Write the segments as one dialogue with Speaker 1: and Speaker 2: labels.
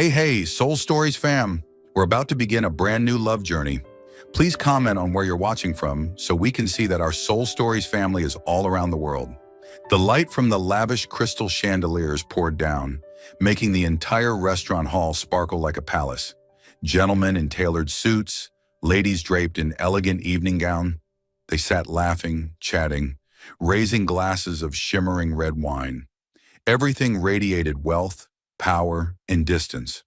Speaker 1: Hey, Soul Stories fam! We're about to begin a brand new love journey. Please comment on where you're watching from so we can see that our Soul Stories family is all around the world. The light from the lavish crystal chandeliers poured down, making the entire restaurant hall sparkle like a palace. Gentlemen in tailored suits, ladies draped in elegant evening gown. They sat laughing, chatting, raising glasses of shimmering red wine. Everything radiated wealth, power, and distance.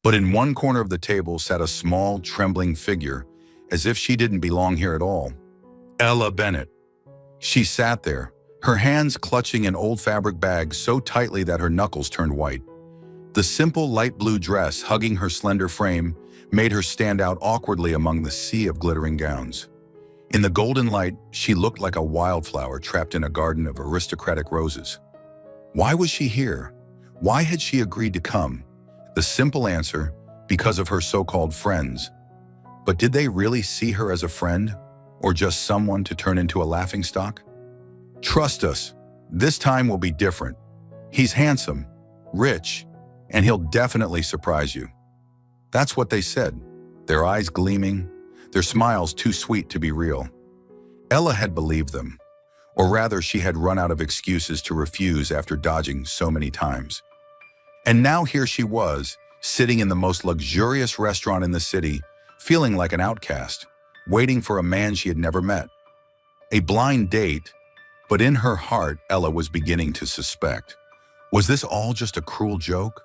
Speaker 1: But in one corner of the table sat a small, trembling figure, as if she didn't belong here at all. Ella Bennett. She sat there, her hands clutching an old fabric bag so tightly that her knuckles turned white. The simple light blue dress hugging her slender frame made her stand out awkwardly among the sea of glittering gowns. In the golden light, she looked like a wildflower trapped in a garden of aristocratic roses. Why was she here? Why had she agreed to come? The simple answer, because of her so-called friends. But did they really see her as a friend, or just someone to turn into a laughingstock? Trust us, this time will be different. He's handsome, rich, and he'll definitely surprise you. That's what they said, their eyes gleaming, their smiles too sweet to be real. Ella had believed them, or rather she had run out of excuses to refuse after dodging so many times. And now here she was, sitting in the most luxurious restaurant in the city, feeling like an outcast, waiting for a man she had never met. A blind date, but in her heart, Ella was beginning to suspect. Was this all just a cruel joke?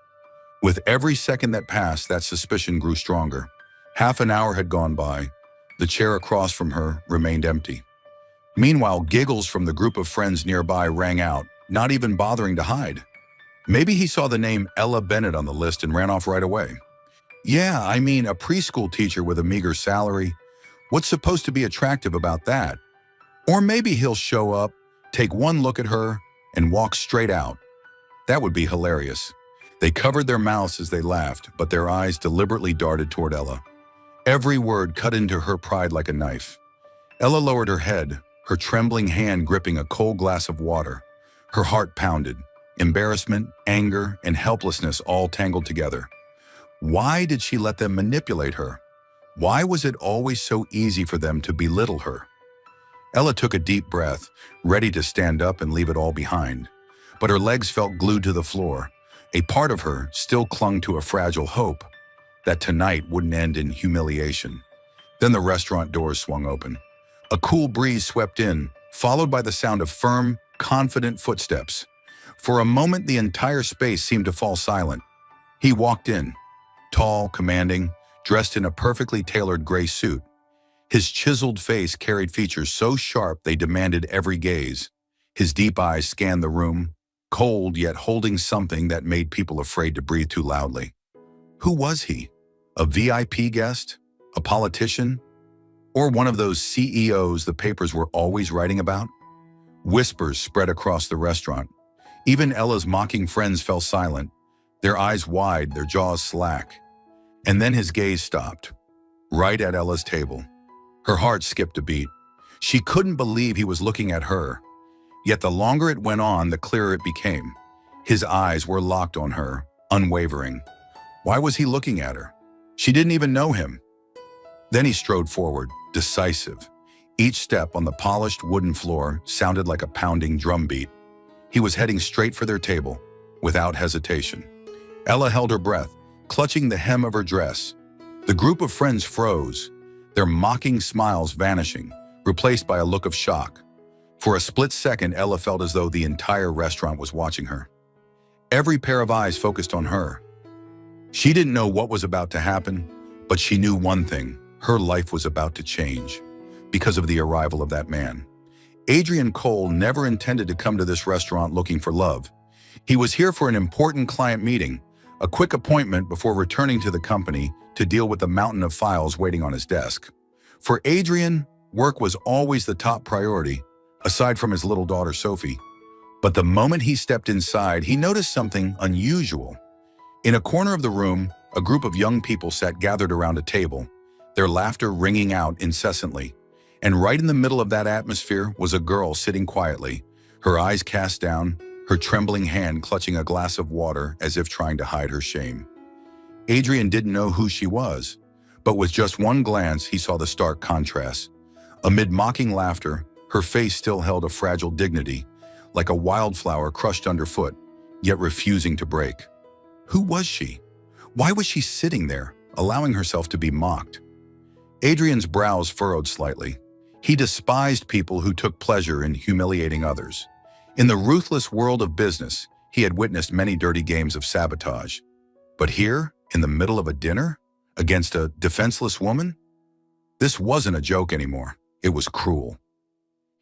Speaker 1: With every second that passed, that suspicion grew stronger. Half an hour had gone by. The chair across from her remained empty. Meanwhile, giggles from the group of friends nearby rang out, not even bothering to hide. Maybe he saw the name Ella Bennett on the list and ran off right away. Yeah, I mean, a preschool teacher with a meager salary. What's supposed to be attractive about that? Or maybe he'll show up, take one look at her, and walk straight out. That would be hilarious. They covered their mouths as they laughed, but their eyes deliberately darted toward Ella. Every word cut into her pride like a knife. Ella lowered her head, her trembling hand gripping a cold glass of water. Her heart pounded. Embarrassment, anger, and helplessness all tangled together. Why did she let them manipulate her? Why was it always so easy for them to belittle her? Ella took a deep breath, ready to stand up and leave it all behind. But her legs felt glued to the floor. A part of her still clung to a fragile hope that tonight wouldn't end in humiliation. Then the restaurant doors swung open. A cool breeze swept in, followed by the sound of firm, confident footsteps. For a moment, the entire space seemed to fall silent. He walked in, tall, commanding, dressed in a perfectly tailored gray suit. His chiseled face carried features so sharp they demanded every gaze. His deep eyes scanned the room, cold yet holding something that made people afraid to breathe too loudly. Who was he? A VIP guest? A politician? Or one of those CEOs the papers were always writing about? Whispers spread across the restaurant. Even Ella's mocking friends fell silent, their eyes wide, their jaws slack. And then his gaze stopped, right at Ella's table. Her heart skipped a beat. She couldn't believe he was looking at her. Yet the longer it went on, the clearer it became. His eyes were locked on her, unwavering. Why was he looking at her? She didn't even know him. Then he strode forward, decisive. Each step on the polished wooden floor sounded like a pounding drumbeat. He was heading straight for their table, without hesitation. Ella held her breath, clutching the hem of her dress. The group of friends froze, their mocking smiles vanishing, replaced by a look of shock. For a split second, Ella felt as though the entire restaurant was watching her. Every pair of eyes focused on her. She didn't know what was about to happen, but she knew one thing: her life was about to change, because of the arrival of that man. Adrian Cole never intended to come to this restaurant looking for love. He was here for an important client meeting, a quick appointment before returning to the company to deal with the mountain of files waiting on his desk. For Adrian, work was always the top priority, aside from his little daughter Sophie. But the moment he stepped inside, he noticed something unusual. In a corner of the room, a group of young people sat gathered around a table, their laughter ringing out incessantly. And right in the middle of that atmosphere was a girl sitting quietly, her eyes cast down, her trembling hand clutching a glass of water as if trying to hide her shame. Adrian didn't know who she was, but with just one glance, he saw the stark contrast. Amid mocking laughter, her face still held a fragile dignity, like a wildflower crushed underfoot, yet refusing to break. Who was she? Why was she sitting there, allowing herself to be mocked? Adrian's brows furrowed slightly. He despised people who took pleasure in humiliating others. In the ruthless world of business, he had witnessed many dirty games of sabotage. But here, in the middle of a dinner, against a defenseless woman? This wasn't a joke anymore. It was cruel.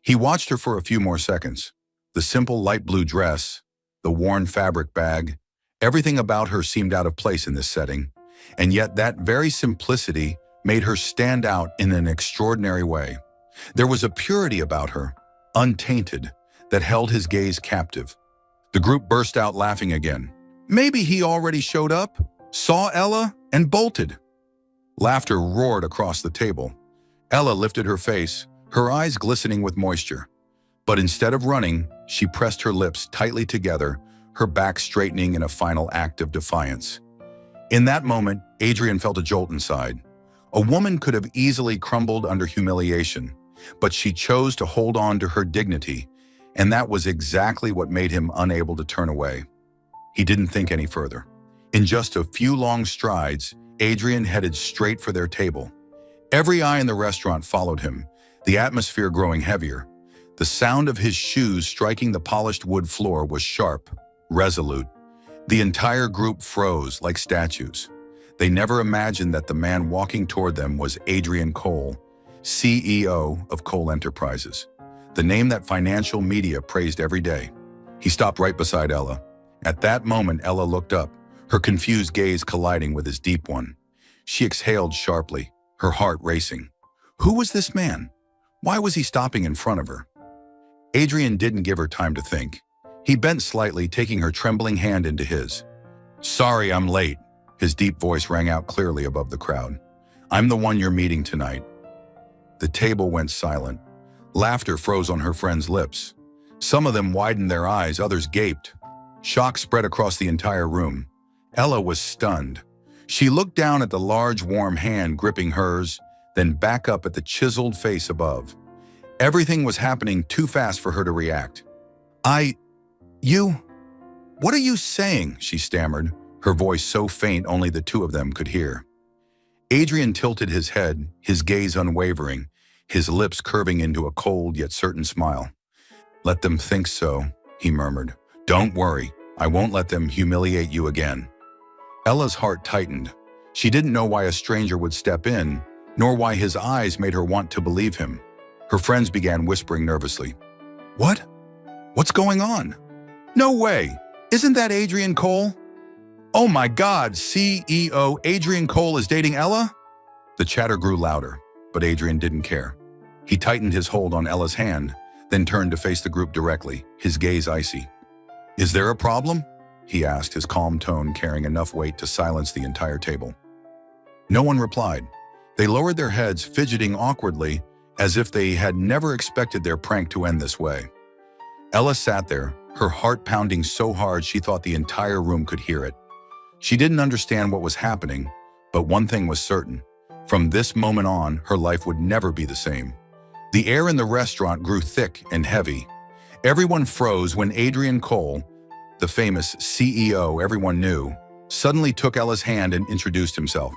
Speaker 1: He watched her for a few more seconds. The simple light blue dress, the worn fabric bag, everything about her seemed out of place in this setting. And yet that very simplicity made her stand out in an extraordinary way. There was a purity about her, untainted, that held his gaze captive. The group burst out laughing again. Maybe he already showed up, saw Ella, and bolted. Laughter roared across the table. Ella lifted her face, her eyes glistening with moisture. But instead of running, she pressed her lips tightly together, her back straightening in a final act of defiance. In that moment, Adrian felt a jolt inside. A woman could have easily crumbled under humiliation, but she chose to hold on to her dignity, and that was exactly what made him unable to turn away. He didn't think any further. In just a few long strides, Adrian headed straight for their table. Every eye in the restaurant followed him, the atmosphere growing heavier. The sound of his shoes striking the polished wood floor was sharp, resolute. The entire group froze like statues. They never imagined that the man walking toward them was Adrian Cole, CEO of Cole Enterprises, the name that financial media praised every day. He stopped right beside Ella. At that moment, Ella looked up, her confused gaze colliding with his deep one. She exhaled sharply, her heart racing. Who was this man? Why was he stopping in front of her? Adrian didn't give her time to think. He bent slightly, taking her trembling hand into his. "Sorry, I'm late." His deep voice rang out clearly above the crowd. "I'm the one you're meeting tonight." The table went silent. Laughter froze on her friends' lips. Some of them widened their eyes, others gaped. Shock spread across the entire room. Ella was stunned. She looked down at the large, warm hand gripping hers, then back up at the chiseled face above. Everything was happening too fast for her to react. What are you saying?" she stammered, her voice so faint only the two of them could hear. Adrian tilted his head, his gaze unwavering, his lips curving into a cold yet certain smile. "Let them think so," he murmured. "Don't worry, I won't let them humiliate you again." Ella's heart tightened. She didn't know why a stranger would step in, nor why his eyes made her want to believe him. Her friends began whispering nervously. "What? What's going on? No way! Isn't that Adrian Cole? Oh my God, CEO Adrian Cole is dating Ella?" The chatter grew louder, but Adrian didn't care. He tightened his hold on Ella's hand, then turned to face the group directly, his gaze icy. "Is there a problem?" he asked, his calm tone carrying enough weight to silence the entire table. No one replied. They lowered their heads, fidgeting awkwardly, as if they had never expected their prank to end this way. Ella sat there, her heart pounding so hard she thought the entire room could hear it. She didn't understand what was happening, but one thing was certain. From this moment on, her life would never be the same. The air in the restaurant grew thick and heavy. Everyone froze when Adrian Cole, the famous CEO everyone knew, suddenly took Ella's hand and introduced himself.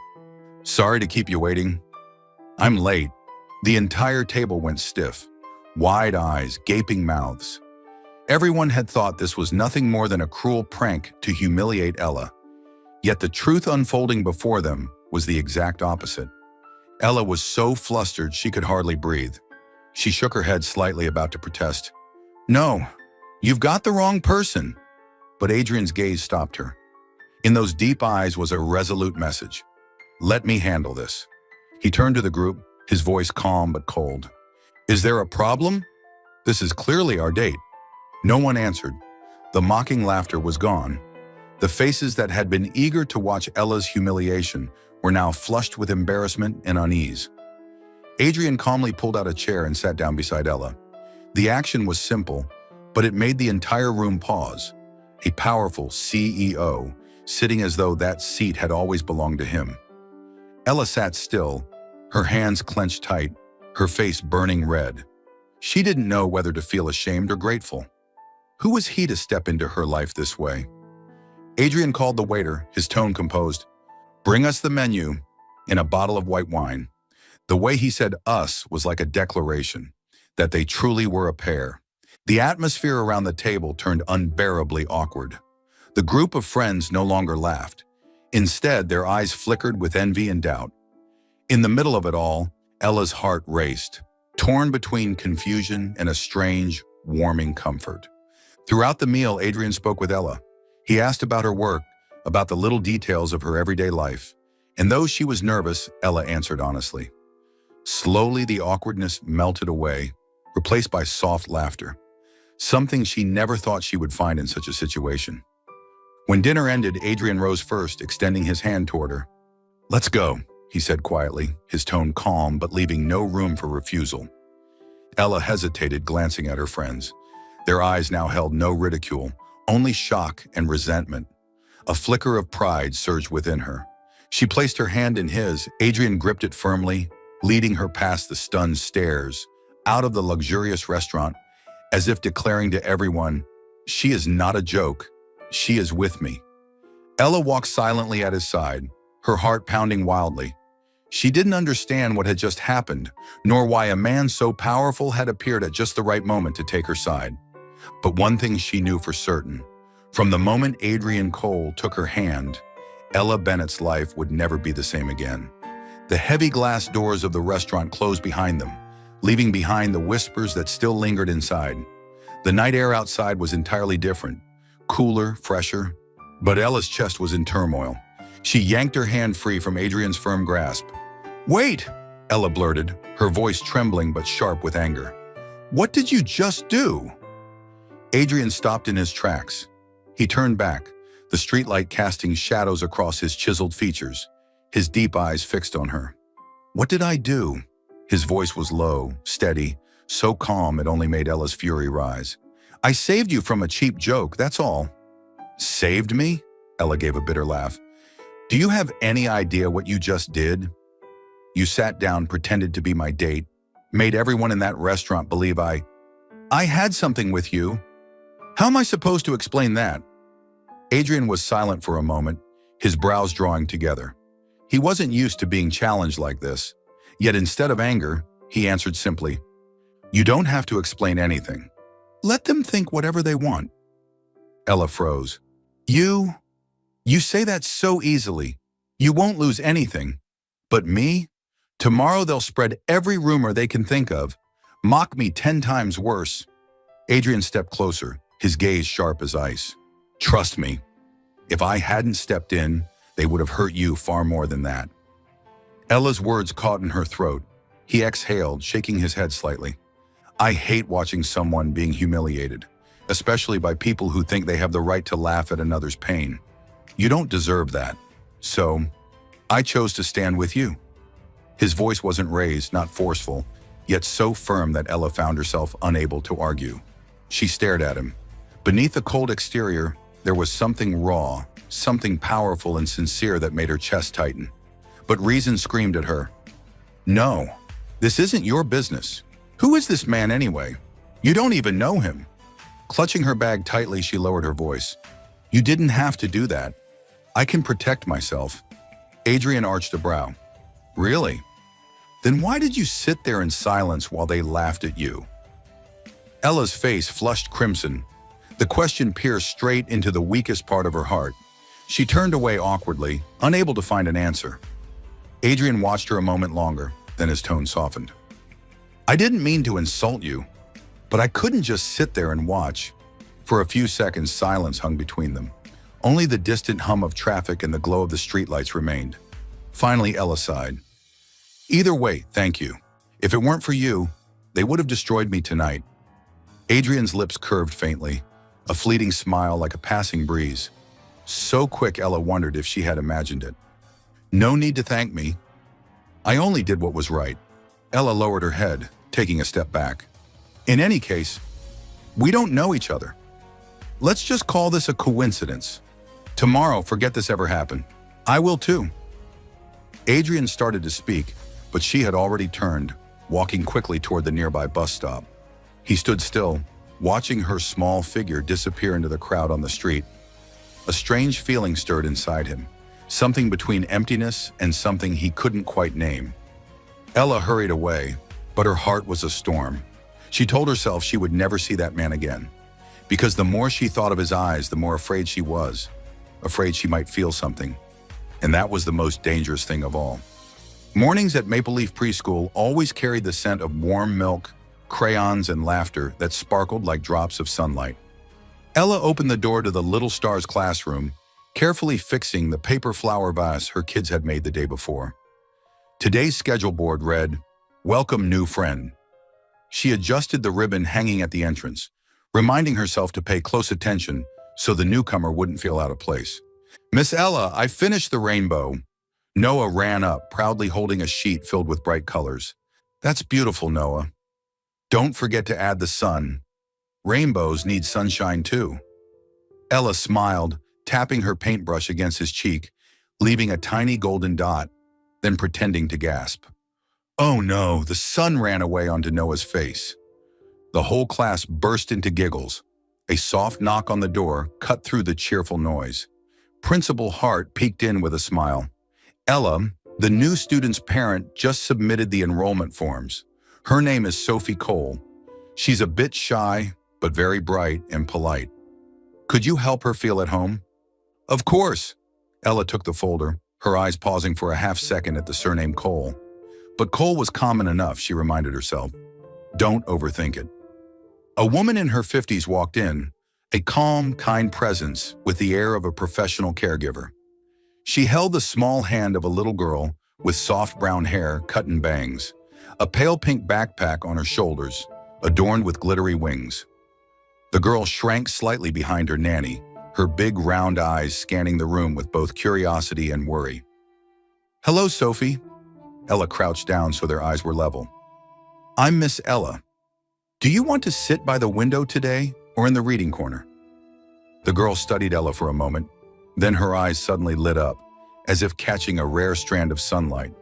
Speaker 1: "Sorry to keep you waiting. I'm late." The entire table went stiff. Wide eyes, gaping mouths. Everyone had thought this was nothing more than a cruel prank to humiliate Ella. Yet the truth unfolding before them was the exact opposite. Ella was so flustered she could hardly breathe. She shook her head slightly, about to protest. "No, you've got the wrong person." But Adrian's gaze stopped her. In those deep eyes was a resolute message. "Let me handle this." He turned to the group, his voice calm but cold. "Is there a problem? This is clearly our date." No one answered. The mocking laughter was gone. The faces that had been eager to watch Ella's humiliation were now flushed with embarrassment and unease. Adrian calmly pulled out a chair and sat down beside Ella. The action was simple, but it made the entire room pause. A powerful CEO, sitting as though that seat had always belonged to him. Ella sat still, her hands clenched tight, her face burning red. She didn't know whether to feel ashamed or grateful. Who was he to step into her life this way? Adrian called the waiter, his tone composed. "Bring us the menu," and a bottle of white wine. The way he said "us" was like a declaration that they truly were a pair. The atmosphere around the table turned unbearably awkward. The group of friends no longer laughed. Instead, their eyes flickered with envy and doubt. In the middle of it all, Ella's heart raced, torn between confusion and a strange, warming comfort. Throughout the meal, Adrian spoke with Ella. He asked about her work, about the little details of her everyday life. And though she was nervous, Ella answered honestly. Slowly, the awkwardness melted away, replaced by soft laughter, something she never thought she would find in such a situation. When dinner ended, Adrian rose first, extending his hand toward her. "Let's go," he said quietly, his tone calm but leaving no room for refusal. Ella hesitated, glancing at her friends. Their eyes now held no ridicule, only shock and resentment. A flicker of pride surged within her. She placed her hand in his. Adrian gripped it firmly, leading her past the stunned stares, out of the luxurious restaurant, as if declaring to everyone, "She is not a joke. She is with me." Ella walked silently at his side, her heart pounding wildly. She didn't understand what had just happened, nor why a man so powerful had appeared at just the right moment to take her side. But one thing she knew for certain. From the moment Adrian Cole took her hand, Ella Bennett's life would never be the same again. The heavy glass doors of the restaurant closed behind them, leaving behind the whispers that still lingered inside. The night air outside was entirely different, cooler, fresher, but Ella's chest was in turmoil. She yanked her hand free from Adrian's firm grasp. "Wait!" Ella blurted, her voice trembling but sharp with anger. "What did you just do?" Adrian stopped in his tracks. He turned back, the streetlight casting shadows across his chiseled features, his deep eyes fixed on her. "What did I do?" His voice was low, steady, so calm it only made Ella's fury rise. "I saved you from a cheap joke, that's all." "Saved me?" Ella gave a bitter laugh. "Do you have any idea what you just did? You sat down, pretended to be my date, made everyone in that restaurant believe I had something with you. How am I supposed to explain that?" Adrian was silent for a moment, his brows drawing together. He wasn't used to being challenged like this, yet instead of anger, he answered simply, "You don't have to explain anything. Let them think whatever they want." Ella froze. You say that so easily. You won't lose anything. But me? Tomorrow they'll spread every rumor they can think of, mock me 10 times worse." Adrian stepped closer, his gaze sharp as ice. "Trust me, if I hadn't stepped in, they would have hurt you far more than that." Ella's words caught in her throat. He exhaled, shaking his head slightly. "I hate watching someone being humiliated, especially by people who think they have the right to laugh at another's pain. You don't deserve that. So, I chose to stand with you." His voice wasn't raised, not forceful, yet so firm that Ella found herself unable to argue. She stared at him. Beneath the cold exterior, there was something raw, something powerful and sincere that made her chest tighten. But reason screamed at her. "No, this isn't your business. Who is this man anyway? You don't even know him." Clutching her bag tightly, she lowered her voice. "You didn't have to do that. I can protect myself." Adrian arched a brow. "Really? Then why did you sit there in silence while they laughed at you?" Ella's face flushed crimson. The question pierced straight into the weakest part of her heart. She turned away awkwardly, unable to find an answer. Adrian watched her a moment longer, then his tone softened. "I didn't mean to insult you, but I couldn't just sit there and watch." For a few seconds, silence hung between them. Only the distant hum of traffic and the glow of the streetlights remained. Finally, Ella sighed. "Either way, thank you. If it weren't for you, they would have destroyed me tonight." Adrian's lips curved faintly, a fleeting smile like a passing breeze. So quick, Ella wondered if she had imagined it. "No need to thank me. I only did what was right." Ella lowered her head, taking a step back. "In any case, we don't know each other. Let's just call this a coincidence." Tomorrow, forget this ever happened. I will too. Adrian started to speak, but she had already turned, walking quickly toward the nearby bus stop. He stood still, watching her small figure disappear into the crowd on the street. A strange feeling stirred inside him, something between emptiness and something he couldn't quite name. Ella hurried away, but her heart was a storm. She told herself she would never see that man again, because the more she thought of his eyes, the more afraid she was, afraid she might feel something. And that was the most dangerous thing of all. Mornings at Maple Leaf Preschool always carried the scent of warm milk, crayons, and laughter that sparkled like drops of sunlight. Ella opened the door to the Little Stars classroom, carefully fixing the paper flower vase her kids had made the day before. Today's schedule board read, "Welcome, new friend." She adjusted the ribbon hanging at the entrance, reminding herself to pay close attention so the newcomer wouldn't feel out of place. "Miss Ella, I finished the rainbow." Noah ran up, proudly holding a sheet filled with bright colors. "That's beautiful, Noah. Don't forget to add the sun. Rainbows need sunshine too." Ella smiled, tapping her paintbrush against his cheek, leaving a tiny golden dot, then pretending to gasp. Oh no, the sun ran away onto Noah's face. The whole class burst into giggles. A soft knock on the door cut through the cheerful noise. Principal Hart peeked in with a smile. Ella, the new student's parent, just submitted the enrollment forms. Her name is Sophie Cole. She's a bit shy, but very bright and polite. Could you help her feel at home? Of course. Ella took the folder, her eyes pausing for a half second at the surname Cole. But Cole was common enough, she reminded herself. Don't overthink it. A woman in her 50s walked in, a calm, kind presence with the air of a professional caregiver. She held the small hand of a little girl with soft brown hair cut in bangs, a pale pink backpack on her shoulders, adorned with glittery wings. The girl shrank slightly behind her nanny, her big round eyes scanning the room with both curiosity and worry. Hello, Sophie. Ella crouched down so their eyes were level. I'm Miss Ella. Do you want to sit by the window today or in the reading corner? The girl studied Ella for a moment, then her eyes suddenly lit up, as if catching a rare strand of sunlight.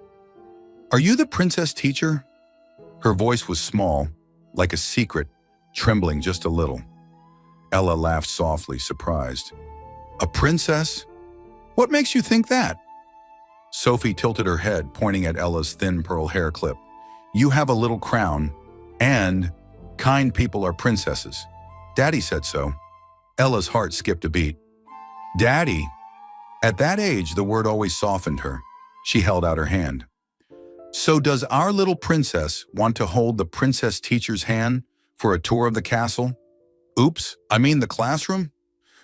Speaker 1: Are you the princess teacher? Her voice was small, like a secret, trembling just a little. Ella laughed softly, surprised. A princess? What makes you think that? Sophie tilted her head, pointing at Ella's thin pearl hair clip. You have a little crown, and kind people are princesses. Daddy said so. Ella's heart skipped a beat. Daddy? At that age, the word always softened her. She held out her hand. So does our little princess want to hold the princess teacher's hand for a tour of the castle? Oops, I mean the classroom?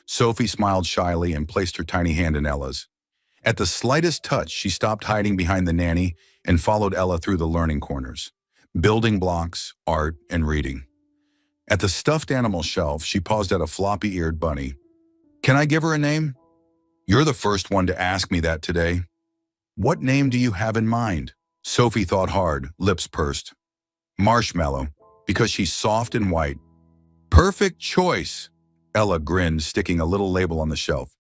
Speaker 1: Sophie smiled shyly and placed her tiny hand in Ella's. At the slightest touch, she stopped hiding behind the nanny and followed Ella through the learning corners, building blocks, art, and reading. At the stuffed animal shelf, she paused at a floppy-eared bunny. Can I give her a name? You're the first one to ask me that today. What name do you have in mind? Sophie thought hard, lips pursed. Marshmallow, because she's soft and white. Perfect choice. Ella grinned, sticking a little label on the shelf.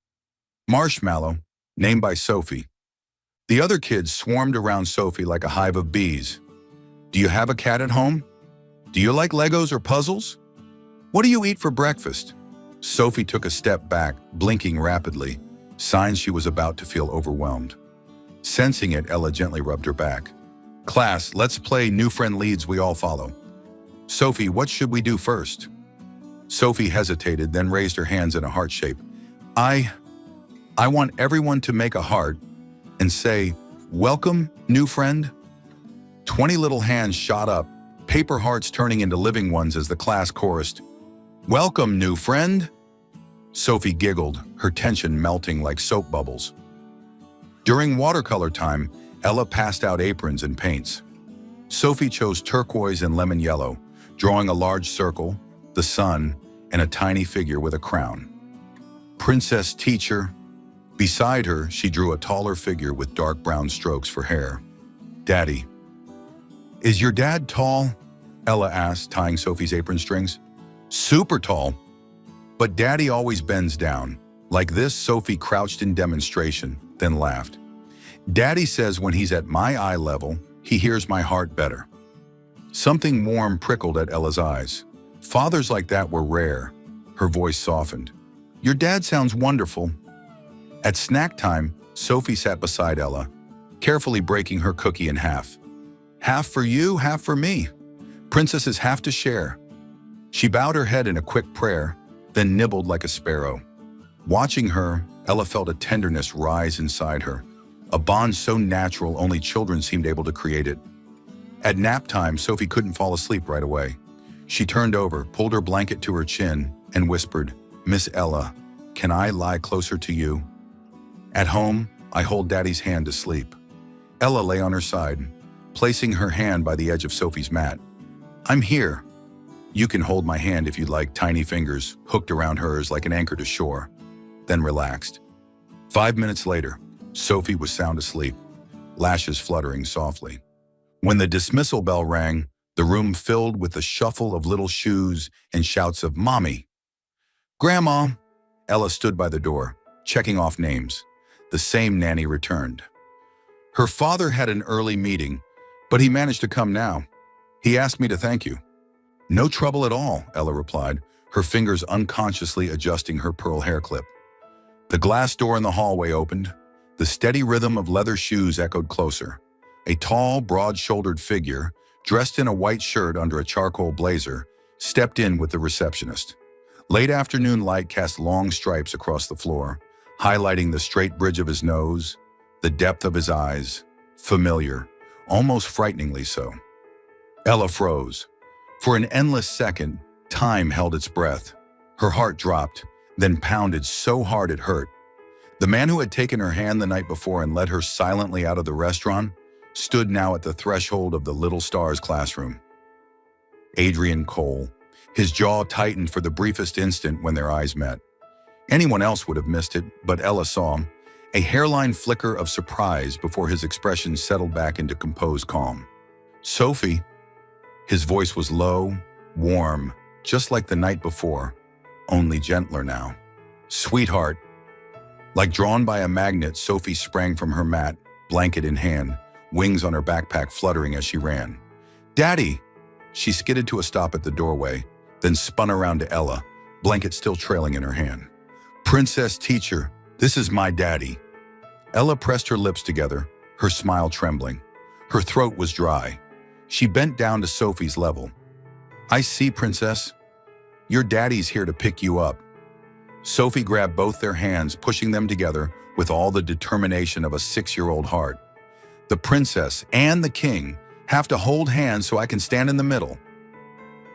Speaker 1: Marshmallow, named by Sophie. The other kids swarmed around Sophie like a hive of bees. Do you have a cat at home? Do you like Legos or puzzles? What do you eat for breakfast? Sophie took a step back, blinking rapidly, signs she was about to feel overwhelmed. Sensing it, Ella gently rubbed her back. Class, let's play New Friend Leads We All Follow. Sophie, what should we do first? Sophie hesitated, then raised her hands in a heart shape. I want everyone to make a heart and say, welcome, new friend. 20 little hands shot up, paper hearts turning into living ones as the class chorused, welcome, new friend. Sophie giggled, her tension melting like soap bubbles. During watercolor time, Ella passed out aprons and paints. Sophie chose turquoise and lemon yellow, drawing a large circle, the sun, and a tiny figure with a crown. Princess teacher. Beside her, she drew a taller figure with dark brown strokes for hair. Daddy. Is your dad tall? Ella asked, tying Sophie's apron strings. Super tall. But Daddy always bends down, Like this, Sophie crouched in demonstration, then laughed. Daddy says when he's at my eye level, he hears my heart better. Something warm prickled at Ella's eyes. Fathers like that were rare. Her voice softened. Your dad sounds wonderful. At snack time, Sophie sat beside Ella, carefully breaking her cookie in half. Half for you, half for me. Princesses have to share. She bowed her head in a quick prayer, then nibbled like a sparrow. Watching her, Ella felt a tenderness rise inside her, a bond so natural only children seemed able to create it. At nap time, Sophie couldn't fall asleep right away. She turned over, pulled her blanket to her chin, and whispered, Miss Ella, can I lie closer to you? At home, I hold Daddy's hand to sleep. Ella lay on her side, placing her hand by the edge of Sophie's mat. I'm here. You can hold my hand if you'd like, tiny fingers hooked around hers like an anchor to shore, then relaxed. 5 minutes later, Sophie was sound asleep, lashes fluttering softly. When the dismissal bell rang, the room filled with the shuffle of little shoes and shouts of Mommy. Grandma! Ella stood by the door, checking off names. The same nanny returned. Her father had an early meeting, but he managed to come now. He asked me to thank you. No trouble at all, Ella replied, her fingers unconsciously adjusting her pearl hair clip. The glass door in the hallway opened. The steady rhythm of leather shoes echoed closer. A tall, broad-shouldered figure, dressed in a white shirt under a charcoal blazer, stepped in with the receptionist. Late afternoon light cast long stripes across the floor, highlighting the straight bridge of his nose, the depth of his eyes, familiar, almost frighteningly so. Ella froze. For an endless second, time held its breath. Her heart dropped, then pounded so hard it hurt. The man who had taken her hand the night before and led her silently out of the restaurant stood now at the threshold of the Little Stars classroom. Adrian Cole. His jaw tightened for the briefest instant when their eyes met. Anyone else would have missed it, but Ella saw him, a hairline flicker of surprise before his expression settled back into composed calm. Sophie. His voice was low, warm, just like the night before, only gentler now. Sweetheart. Like drawn by a magnet, Sophie sprang from her mat, blanket in hand, wings on her backpack fluttering as she ran. Daddy! She skidded to a stop at the doorway, then spun around to Ella, blanket still trailing in her hand. Princess teacher, this is my daddy. Ella pressed her lips together, her smile trembling. Her throat was dry. She bent down to Sophie's level. I see, Princess. Your daddy's here to pick you up. Sophie grabbed both their hands, pushing them together with all the determination of a 6-year-old heart. The princess and the king have to hold hands so I can stand in the middle.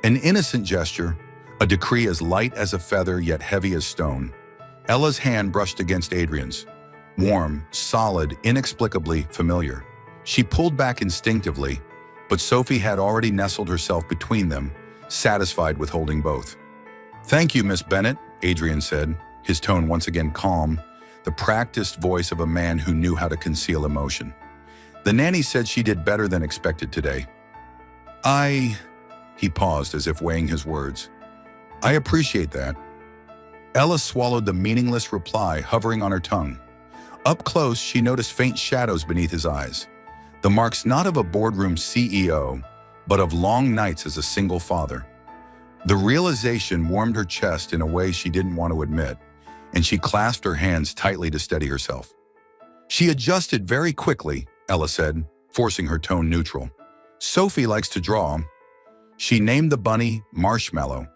Speaker 1: An innocent gesture, a decree as light as a feather yet heavy as stone. Ella's hand brushed against Adrian's. Warm, solid, inexplicably familiar. She pulled back instinctively, but Sophie had already nestled herself between them, satisfied with holding both. Thank you, Miss Bennett, Adrian said, his tone once again calm, the practiced voice of a man who knew how to conceal emotion. The nanny said she did better than expected today. He paused as if weighing his words. I appreciate that. Ella swallowed the meaningless reply hovering on her tongue. Up close, she noticed faint shadows beneath his eyes. The marks not of a boardroom CEO, but of long nights as a single father. The realization warmed her chest in a way she didn't want to admit, and she clasped her hands tightly to steady herself. She adjusted very quickly, Ella said, forcing her tone neutral. Sophie likes to draw. She named the bunny Marshmallow.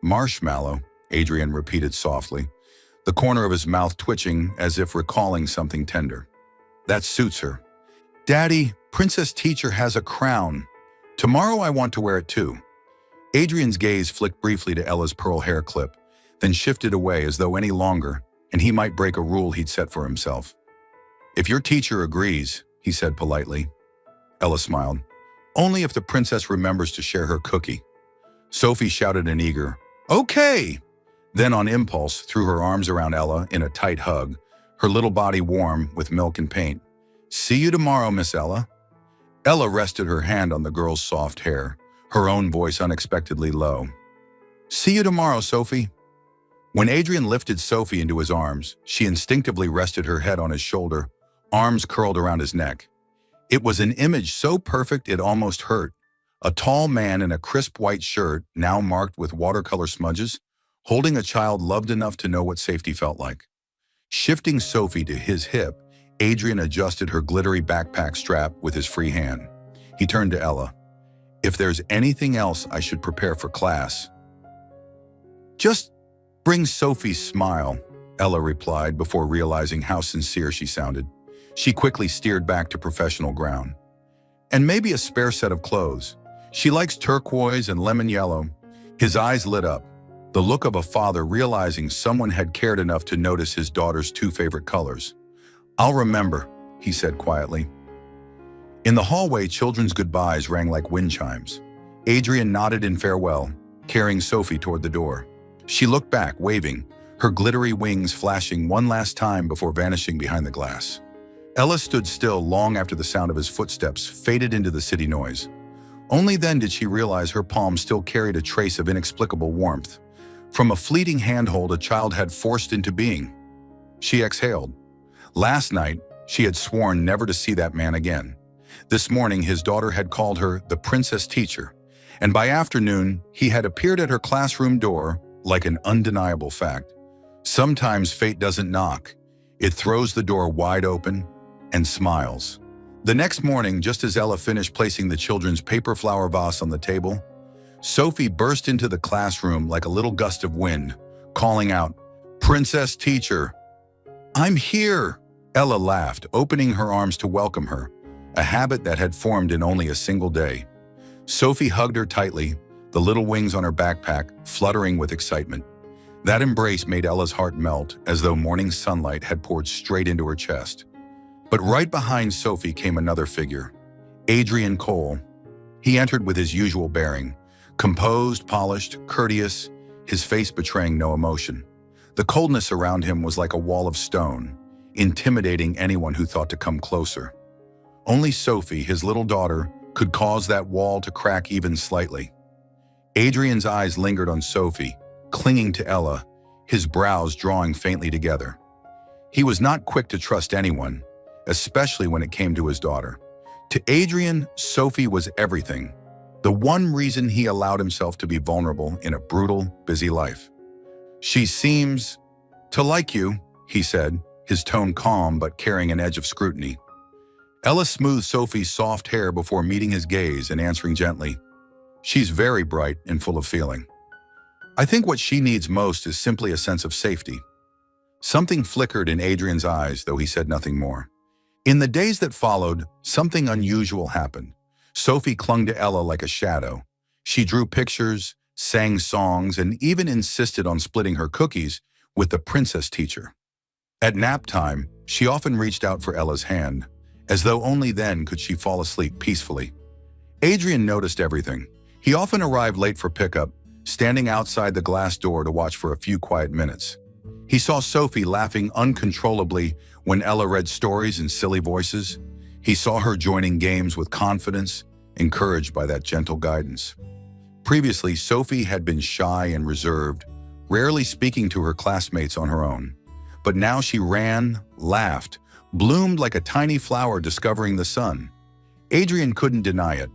Speaker 1: Marshmallow, Adrian repeated softly, the corner of his mouth twitching as if recalling something tender. That suits her. Daddy, Princess Teacher has a crown. Tomorrow I want to wear it too. Adrian's gaze flicked briefly to Ella's pearl hair clip, then shifted away as though any longer, and he might break a rule he'd set for himself. If your teacher agrees, he said politely. Ella smiled. Only if the princess remembers to share her cookie. Sophie shouted an eager, okay! Then on impulse, threw her arms around Ella in a tight hug, her little body warm with milk and paint. See you tomorrow, Miss Ella. Ella rested her hand on the girl's soft hair, her own voice unexpectedly low. See you tomorrow, Sophie. When Adrian lifted Sophie into his arms, she instinctively rested her head on his shoulder, arms curled around his neck. It was an image so perfect it almost hurt. A tall man in a crisp white shirt, now marked with watercolor smudges, holding a child loved enough to know what safety felt like. Shifting Sophie to his hip, Adrian adjusted her glittery backpack strap with his free hand. He turned to Ella. "If there's anything else I should prepare for class, just bring Sophie's smile," Ella replied before realizing how sincere she sounded. She quickly steered back to professional ground. "And maybe a spare set of clothes. She likes turquoise and lemon yellow." His eyes lit up, the look of a father realizing someone had cared enough to notice his daughter's two favorite colors. "I'll remember," he said quietly. In the hallway, children's goodbyes rang like wind chimes. Adrian nodded in farewell, carrying Sophie toward the door. She looked back, waving, her glittery wings flashing one last time before vanishing behind the glass. Ella stood still long after the sound of his footsteps faded into the city noise. Only then did she realize her palm still carried a trace of inexplicable warmth, from a fleeting handhold a child had forced into being. She exhaled. Last night, she had sworn never to see that man again. This morning, his daughter had called her the princess teacher, and by afternoon, he had appeared at her classroom door like an undeniable fact. Sometimes fate doesn't knock. It throws the door wide open and smiles. The next morning, just as Ella finished placing the children's paper flower vase on the table, Sophie burst into the classroom like a little gust of wind, calling out, "Princess teacher!" "I'm here!" Ella laughed, opening her arms to welcome her, a habit that had formed in only a single day. Sophie hugged her tightly, the little wings on her backpack fluttering with excitement. That embrace made Ella's heart melt, as though morning sunlight had poured straight into her chest. But right behind Sophie came another figure, Adrian Cole. He entered with his usual bearing, composed, polished, courteous, his face betraying no emotion. The coldness around him was like a wall of stone, intimidating anyone who thought to come closer. Only Sophie, his little daughter, could cause that wall to crack even slightly. Adrian's eyes lingered on Sophie, clinging to Ella, his brows drawing faintly together. He was not quick to trust anyone, especially when it came to his daughter. To Adrian, Sophie was everything, the one reason he allowed himself to be vulnerable in a brutal, busy life. "She seems to like you," he said, his tone calm but carrying an edge of scrutiny. Ella smoothed Sophie's soft hair before meeting his gaze and answering gently, "She's very bright and full of feeling. I think what she needs most is simply a sense of safety." Something flickered in Adrian's eyes, though he said nothing more. In the days that followed, something unusual happened. Sophie clung to Ella like a shadow. She drew pictures, sang songs, and even insisted on splitting her cookies with the princess teacher. At nap time, she often reached out for Ella's hand, as though only then could she fall asleep peacefully. Adrian noticed everything. He often arrived late for pickup, standing outside the glass door to watch for a few quiet minutes. He saw Sophie laughing uncontrollably when Ella read stories in silly voices. He saw her joining games with confidence, encouraged by that gentle guidance. Previously, Sophie had been shy and reserved, rarely speaking to her classmates on her own. But now she ran, laughed, bloomed like a tiny flower discovering the sun. Adrian couldn't deny it.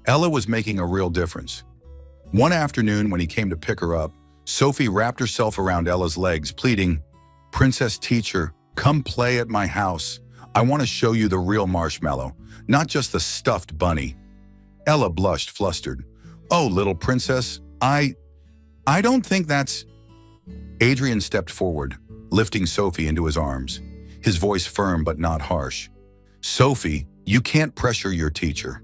Speaker 1: Ella was making a real difference. One afternoon when he came to pick her up, Sophie wrapped herself around Ella's legs, pleading, "Princess teacher, come play at my house. I want to show you the real marshmallow, not just the stuffed bunny." Ella blushed, flustered. "Oh, little princess, I don't think that's..." Adrian stepped forward, lifting Sophie into his arms, his voice firm but not harsh. "Sophie, you can't pressure your teacher."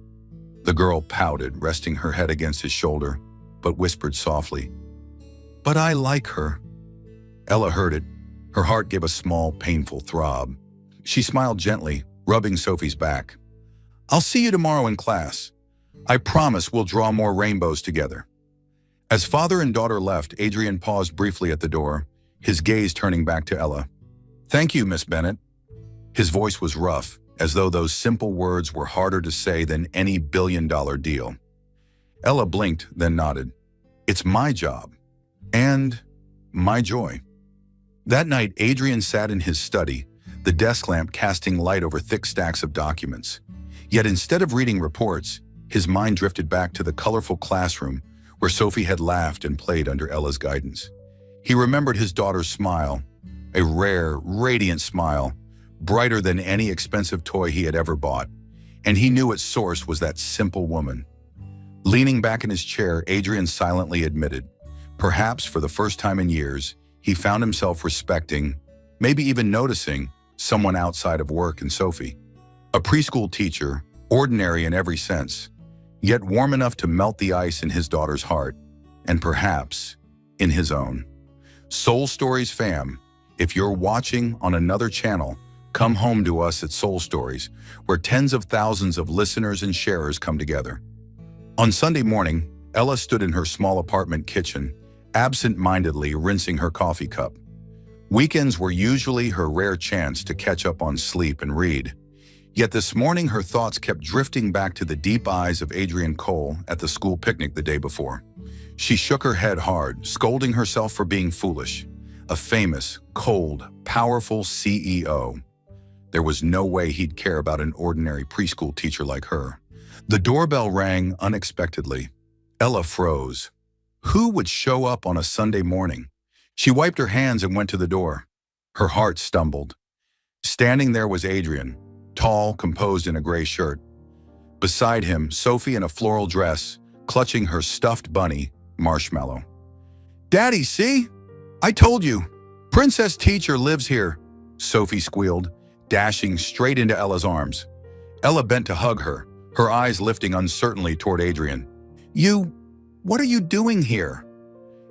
Speaker 1: The girl pouted, resting her head against his shoulder, but whispered softly, "But I like her." Ella heard it. Her heart gave a small, painful throb. She smiled gently, rubbing Sophie's back. "I'll see you tomorrow in class. I promise we'll draw more rainbows together." As father and daughter left, Adrian paused briefly at the door, his gaze turning back to Ella. "Thank you, Miss Bennett." His voice was rough, as though those simple words were harder to say than any billion-dollar deal. Ella blinked, then nodded. "It's my job. And my joy. That night, Adrian sat in his study, the desk lamp casting light over thick stacks of documents. Yet instead of reading reports, his mind drifted back to the colorful classroom where Sophie had laughed and played under Ella's guidance. He remembered his daughter's smile, a rare, radiant smile, brighter than any expensive toy he had ever bought, and he knew its source was that simple woman. Leaning back in his chair, Adrian silently admitted, perhaps for the first time in years, he found himself respecting, maybe even noticing, someone outside of work in Sophie. A preschool teacher, ordinary in every sense, yet warm enough to melt the ice in his daughter's heart, and perhaps in his own. Soul Stories fam, if you're watching on another channel, come home to us at Soul Stories, where tens of thousands of listeners and sharers come together. On Sunday morning, Ella stood in her small apartment kitchen, absent-mindedly rinsing her coffee cup. Weekends were usually her rare chance to catch up on sleep and read. Yet this morning her thoughts kept drifting back to the deep eyes of Adrian Cole at the school picnic the day before. She shook her head hard, scolding herself for being foolish. A famous, cold, powerful CEO. There was no way he'd care about an ordinary preschool teacher like her. The doorbell rang unexpectedly. Ella froze. Who would show up on a Sunday morning? She wiped her hands and went to the door. Her heart stumbled. Standing there was Adrian, tall, composed in a gray shirt. Beside him, Sophie in a floral dress, clutching her stuffed bunny, Marshmallow. "Daddy, see? I told you. Princess Teacher lives here," Sophie squealed, dashing straight into Ella's arms. Ella bent to hug her, her eyes lifting uncertainly toward Adrian. What are you doing here?"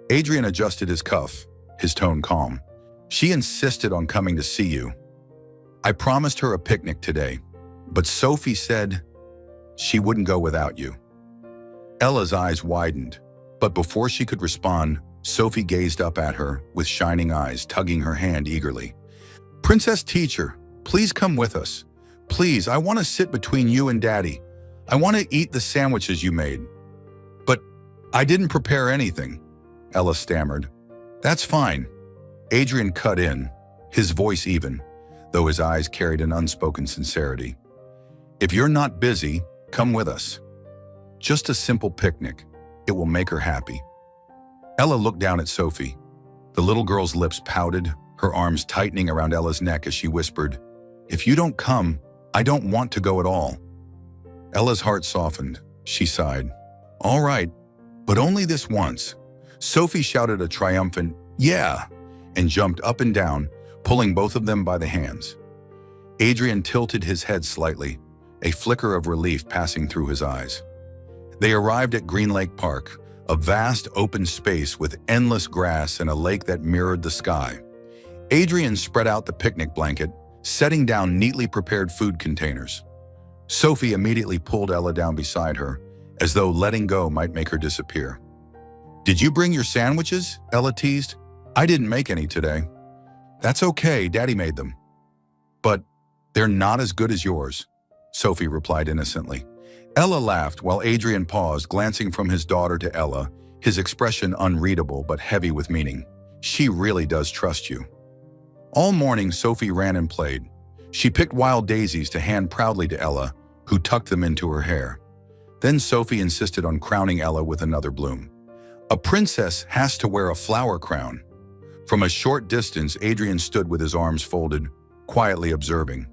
Speaker 1: Adrian adjusted his cuff, his tone calm. "She insisted on coming to see you. I promised her a picnic today, but Sophie said she wouldn't go without you." Ella's eyes widened, but before she could respond, Sophie gazed up at her with shining eyes, tugging her hand eagerly. "Princess Teacher, please come with us. Please, I want to sit between you and Daddy. I want to eat the sandwiches you made." "But I didn't prepare anything," Ella stammered. "That's fine." Adrian cut in, his voice even, though his eyes carried an unspoken sincerity. "If you're not busy, come with us. Just a simple picnic. It will make her happy." Ella looked down at Sophie. The little girl's lips pouted, her arms tightening around Ella's neck as she whispered, "If you don't come, I don't want to go at all." Ella's heart softened. She sighed. "All right, but only this once." Sophie shouted a triumphant, "Yeah!" and jumped up and down, pulling both of them by the hands. Adrian tilted his head slightly, a flicker of relief passing through his eyes. They arrived at Green Lake Park, a vast open space with endless grass and a lake that mirrored the sky. Adrian spread out the picnic blanket, setting down neatly prepared food containers. Sophie immediately pulled Ella down beside her, as though letting go might make her disappear. "Did you bring your sandwiches?" Ella teased. "I didn't make any today." "That's okay, Daddy made them." "But they're not as good as yours," Sophie replied innocently. Ella laughed while Adrian paused, glancing from his daughter to Ella, his expression unreadable but heavy with meaning. "She really does trust you." All morning, Sophie ran and played. She picked wild daisies to hand proudly to Ella, who tucked them into her hair. Then Sophie insisted on crowning Ella with another bloom. A princess has to wear a flower crown. From a short distance, Adrian stood with his arms folded, quietly observing.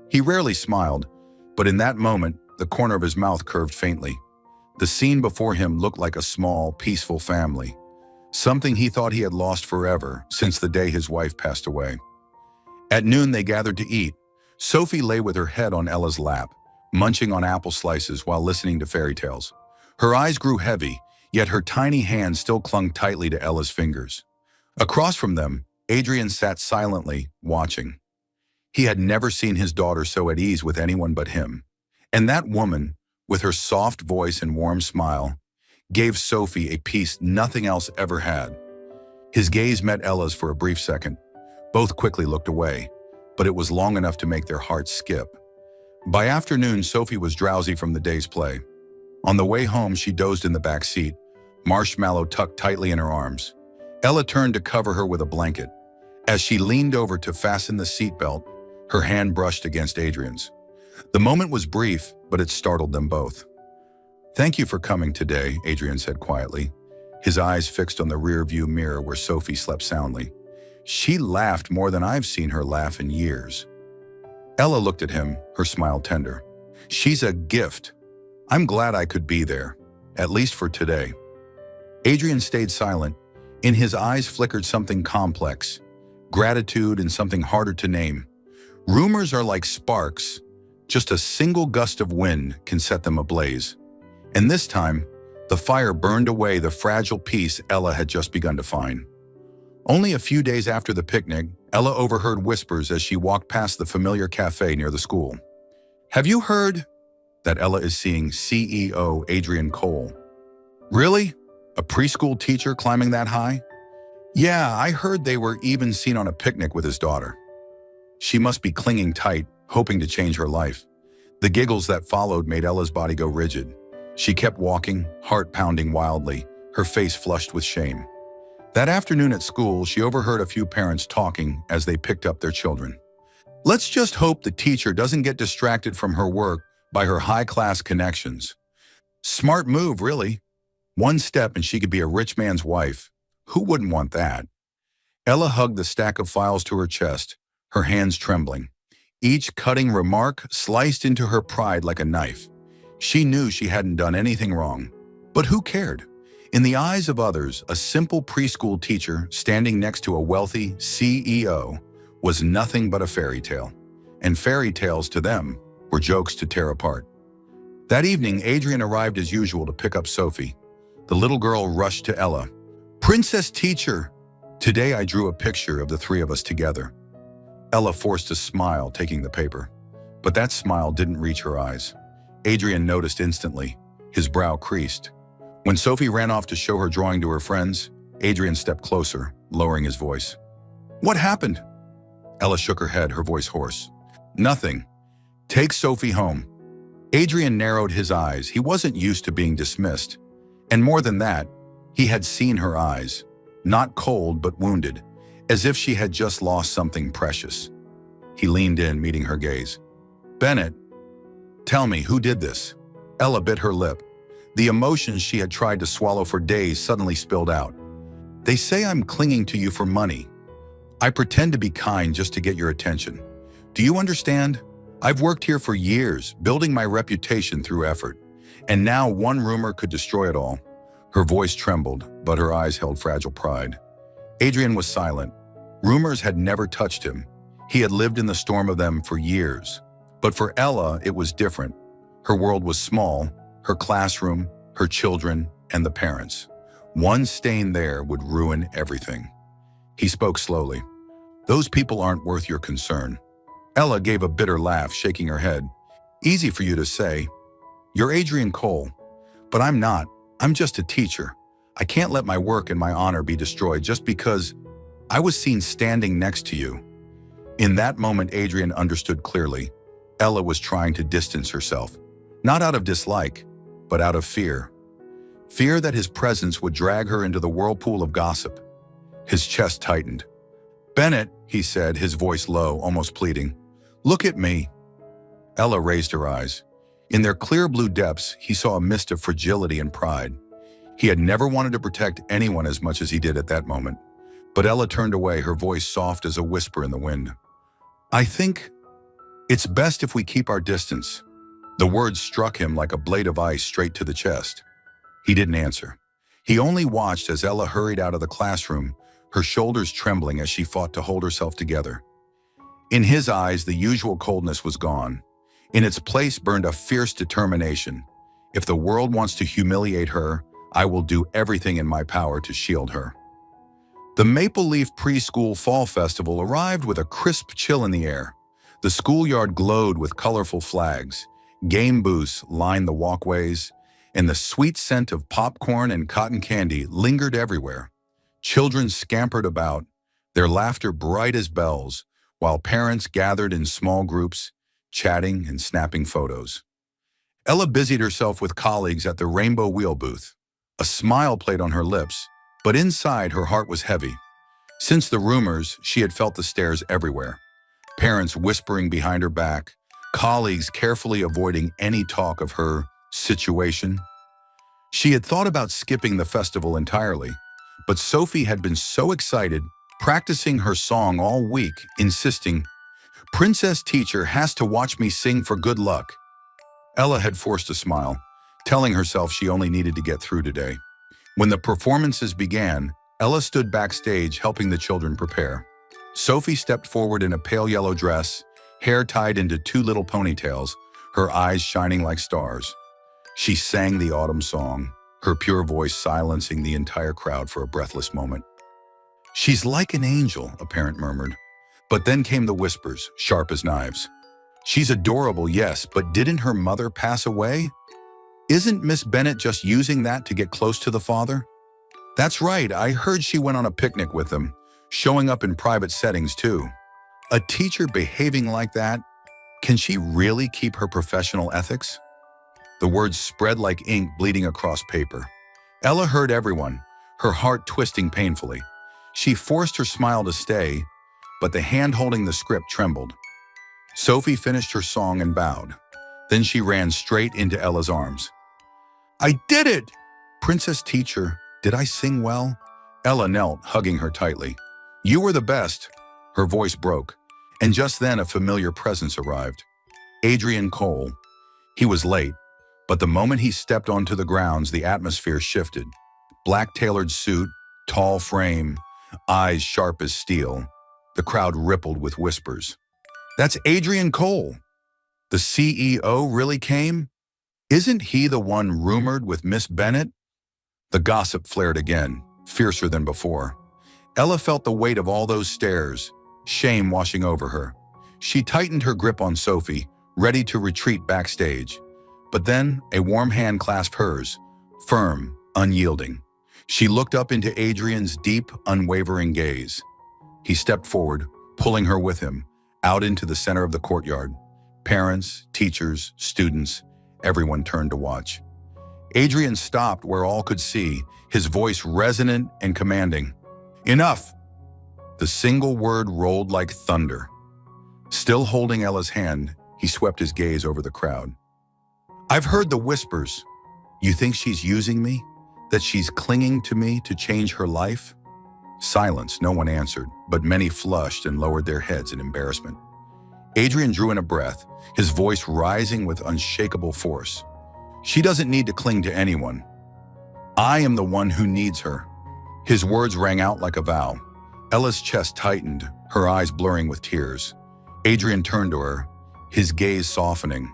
Speaker 1: He rarely smiled, but in that moment, the corner of his mouth curved faintly. The scene before him looked like a small, peaceful family, something he thought he had lost forever since the day his wife passed away. At noon, they gathered to eat. Sophie lay with her head on Ella's lap, munching on apple slices while listening to fairy tales. Her eyes grew heavy, yet her tiny hand still clung tightly to Ella's fingers. Across from them, Adrian sat silently, watching. He had never seen his daughter so at ease with anyone but him. And that woman, with her soft voice and warm smile, gave Sophie a peace nothing else ever had. His gaze met Ella's for a brief second. Both quickly looked away, but it was long enough to make their hearts skip. By afternoon, Sophie was drowsy from the day's play. On the way home, she dozed in the back seat, Marshmallow tucked tightly in her arms. Ella turned to cover her with a blanket. As she leaned over to fasten the seatbelt, her hand brushed against Adrian's. The moment was brief, but it startled them both. "Thank you for coming today," Adrian said quietly, his eyes fixed on the rear-view mirror where Sophie slept soundly. She laughed more than I've seen her laugh in years. Ella looked at him, her smile tender. "She's a gift. I'm glad I could be there, at least for today." Adrian stayed silent. In his eyes flickered something complex, gratitude and something harder to name. Rumors are like sparks. Just a single gust of wind can set them ablaze. And this time, the fire burned away the fragile peace Ella had just begun to find. Only a few days after the picnic, Ella overheard whispers as she walked past the familiar cafe near the school. "Have you heard that Ella is seeing CEO Adrian Cole?" "Really? A preschool teacher climbing that high?" "Yeah, I heard they were even seen on a picnic with his daughter." She must be clinging tight, hoping to change her life. The giggles that followed made Ella's body go rigid. She kept walking, heart pounding wildly, her face flushed with shame. That afternoon at school, she overheard a few parents talking as they picked up their children. "Let's just hope the teacher doesn't get distracted from her work by her high-class connections." Smart move, really. One step and she could be a rich man's wife. Who wouldn't want that? Ella hugged the stack of files to her chest, her hands trembling. Each cutting remark sliced into her pride like a knife. She knew she hadn't done anything wrong. But who cared? In the eyes of others, a simple preschool teacher standing next to a wealthy CEO was nothing but a fairy tale. And fairy tales to them were jokes to tear apart. That evening, Adrian arrived as usual to pick up Sophie. The little girl rushed to Ella. "Princess teacher, today I drew a picture of the three of us together." Ella forced a smile, taking the paper. But that smile didn't reach her eyes. Adrian noticed instantly. His brow creased. When Sophie ran off to show her drawing to her friends, Adrian stepped closer, lowering his voice. "What happened?" Ella shook her head, her voice hoarse. "Nothing. Take Sophie home." Adrian narrowed his eyes. He wasn't used to being dismissed. And more than that, he had seen her eyes, not cold but wounded, as if she had just lost something precious. He leaned in, meeting her gaze. "Bennett, tell me, who did this?" Ella bit her lip. The emotions she had tried to swallow for days suddenly spilled out. "They say I'm clinging to you for money. I pretend to be kind just to get your attention. Do you understand? I've worked here for years, building my reputation through effort. And now one rumor could destroy it all." Her voice trembled, but her eyes held fragile pride. Adrian was silent. Rumors had never touched him. He had lived in the storm of them for years. But for Ella, it was different. Her world was small, her classroom, her children, and the parents. One stain there would ruin everything. He spoke slowly. "Those people aren't worth your concern." Ella gave a bitter laugh, shaking her head. "Easy for you to say. You're Adrian Cole. But I'm not. I'm just a teacher. I can't let my work and my honor be destroyed just because I was seen standing next to you." In that moment, Adrian understood clearly. Ella was trying to distance herself, not out of dislike, but out of fear. Fear that his presence would drag her into the whirlpool of gossip. His chest tightened. "Bennett," he said, his voice low, almost pleading, "look at me." Ella raised her eyes. In their clear blue depths, he saw a mist of fragility and pride. He had never wanted to protect anyone as much as he did at that moment. But Ella turned away, her voice soft as a whisper in the wind. "I think it's best if we keep our distance." The words struck him like a blade of ice straight to the chest. He didn't answer. He only watched as Ella hurried out of the classroom, her shoulders trembling as she fought to hold herself together. In his eyes, the usual coldness was gone. In its place burned a fierce determination. If the world wants to humiliate her, I will do everything in my power to shield her. The Maple Leaf Preschool Fall Festival arrived with a crisp chill in the air. The schoolyard glowed with colorful flags. Game booths lined the walkways, and the sweet scent of popcorn and cotton candy lingered everywhere. Children scampered about, their laughter bright as bells, while parents gathered in small groups, chatting and snapping photos. Ella busied herself with colleagues at the Rainbow Wheel booth. A smile played on her lips, But inside, her heart was heavy. Since the rumors, she had felt the stares everywhere. Parents whispering behind her back, colleagues carefully avoiding any talk of her situation. She had thought about skipping the festival entirely, but Sophie had been so excited, practicing her song all week, insisting, "Princess teacher has to watch me sing for good luck." Ella had forced a smile, telling herself she only needed to get through today. When the performances began, Ella stood backstage helping the children prepare. Sophie stepped forward in a pale yellow dress, hair tied into two little ponytails, her eyes shining like stars. She sang the autumn song, her pure voice silencing the entire crowd for a breathless moment. "She's like an angel," a parent murmured. But then came the whispers, sharp as knives. "She's adorable, yes, but didn't her mother pass away? Isn't Miss Bennett just using that to get close to the father?" "That's right, I heard she went on a picnic with him, showing up in private settings too." A teacher behaving like that? Can she really keep her professional ethics? The words spread like ink bleeding across paper. Ella heard everyone, her heart twisting painfully. She forced her smile to stay, but the hand holding the script trembled. Sophie finished her song and bowed. Then she ran straight into Ella's arms. "I did it! Princess teacher, did I sing well?" Ella knelt, hugging her tightly. "You were the best." Her voice broke, and just then a familiar presence arrived. Adrian Cole. He was late, but the moment he stepped onto the grounds, the atmosphere shifted. Black tailored suit, tall frame, eyes sharp as steel. The crowd rippled with whispers. "That's Adrian Cole. The CEO really came? Isn't he the one rumored with Miss Bennett?" The gossip flared again, fiercer than before. Ella felt the weight of all those stares, shame washing over her. She tightened her grip on Sophie, ready to retreat backstage. But then a warm hand clasped hers, firm, unyielding. She looked up into Adrian's deep, unwavering gaze. He stepped forward, pulling her with him, out into the center of the courtyard. Parents, teachers, students, everyone turned to watch. Adrian stopped where all could see, his voice resonant and commanding. "Enough!" The single word rolled like thunder. Still holding Ella's hand, he swept his gaze over the crowd. "I've heard the whispers. You think she's using me? That she's clinging to me to change her life?" Silence, no one answered, but many flushed and lowered their heads in embarrassment. Adrian drew in a breath, his voice rising with unshakable force. "She doesn't need to cling to anyone. I am the one who needs her." His words rang out like a vow. Ella's chest tightened, her eyes blurring with tears. Adrian turned to her, his gaze softening.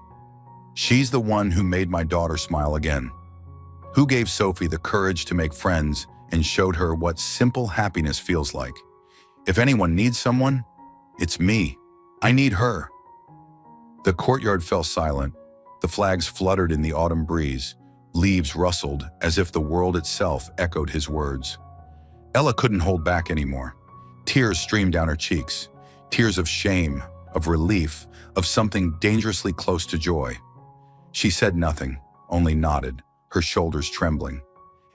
Speaker 1: "She's the one who made my daughter smile again. Who gave Sophie the courage to make friends and showed her what simple happiness feels like. If anyone needs someone, it's me. I need her." The courtyard fell silent. The flags fluttered in the autumn breeze. Leaves rustled as if the world itself echoed his words. Ella couldn't hold back anymore. Tears streamed down her cheeks. Tears of shame, of relief, of something dangerously close to joy. She said nothing, only nodded, her shoulders trembling.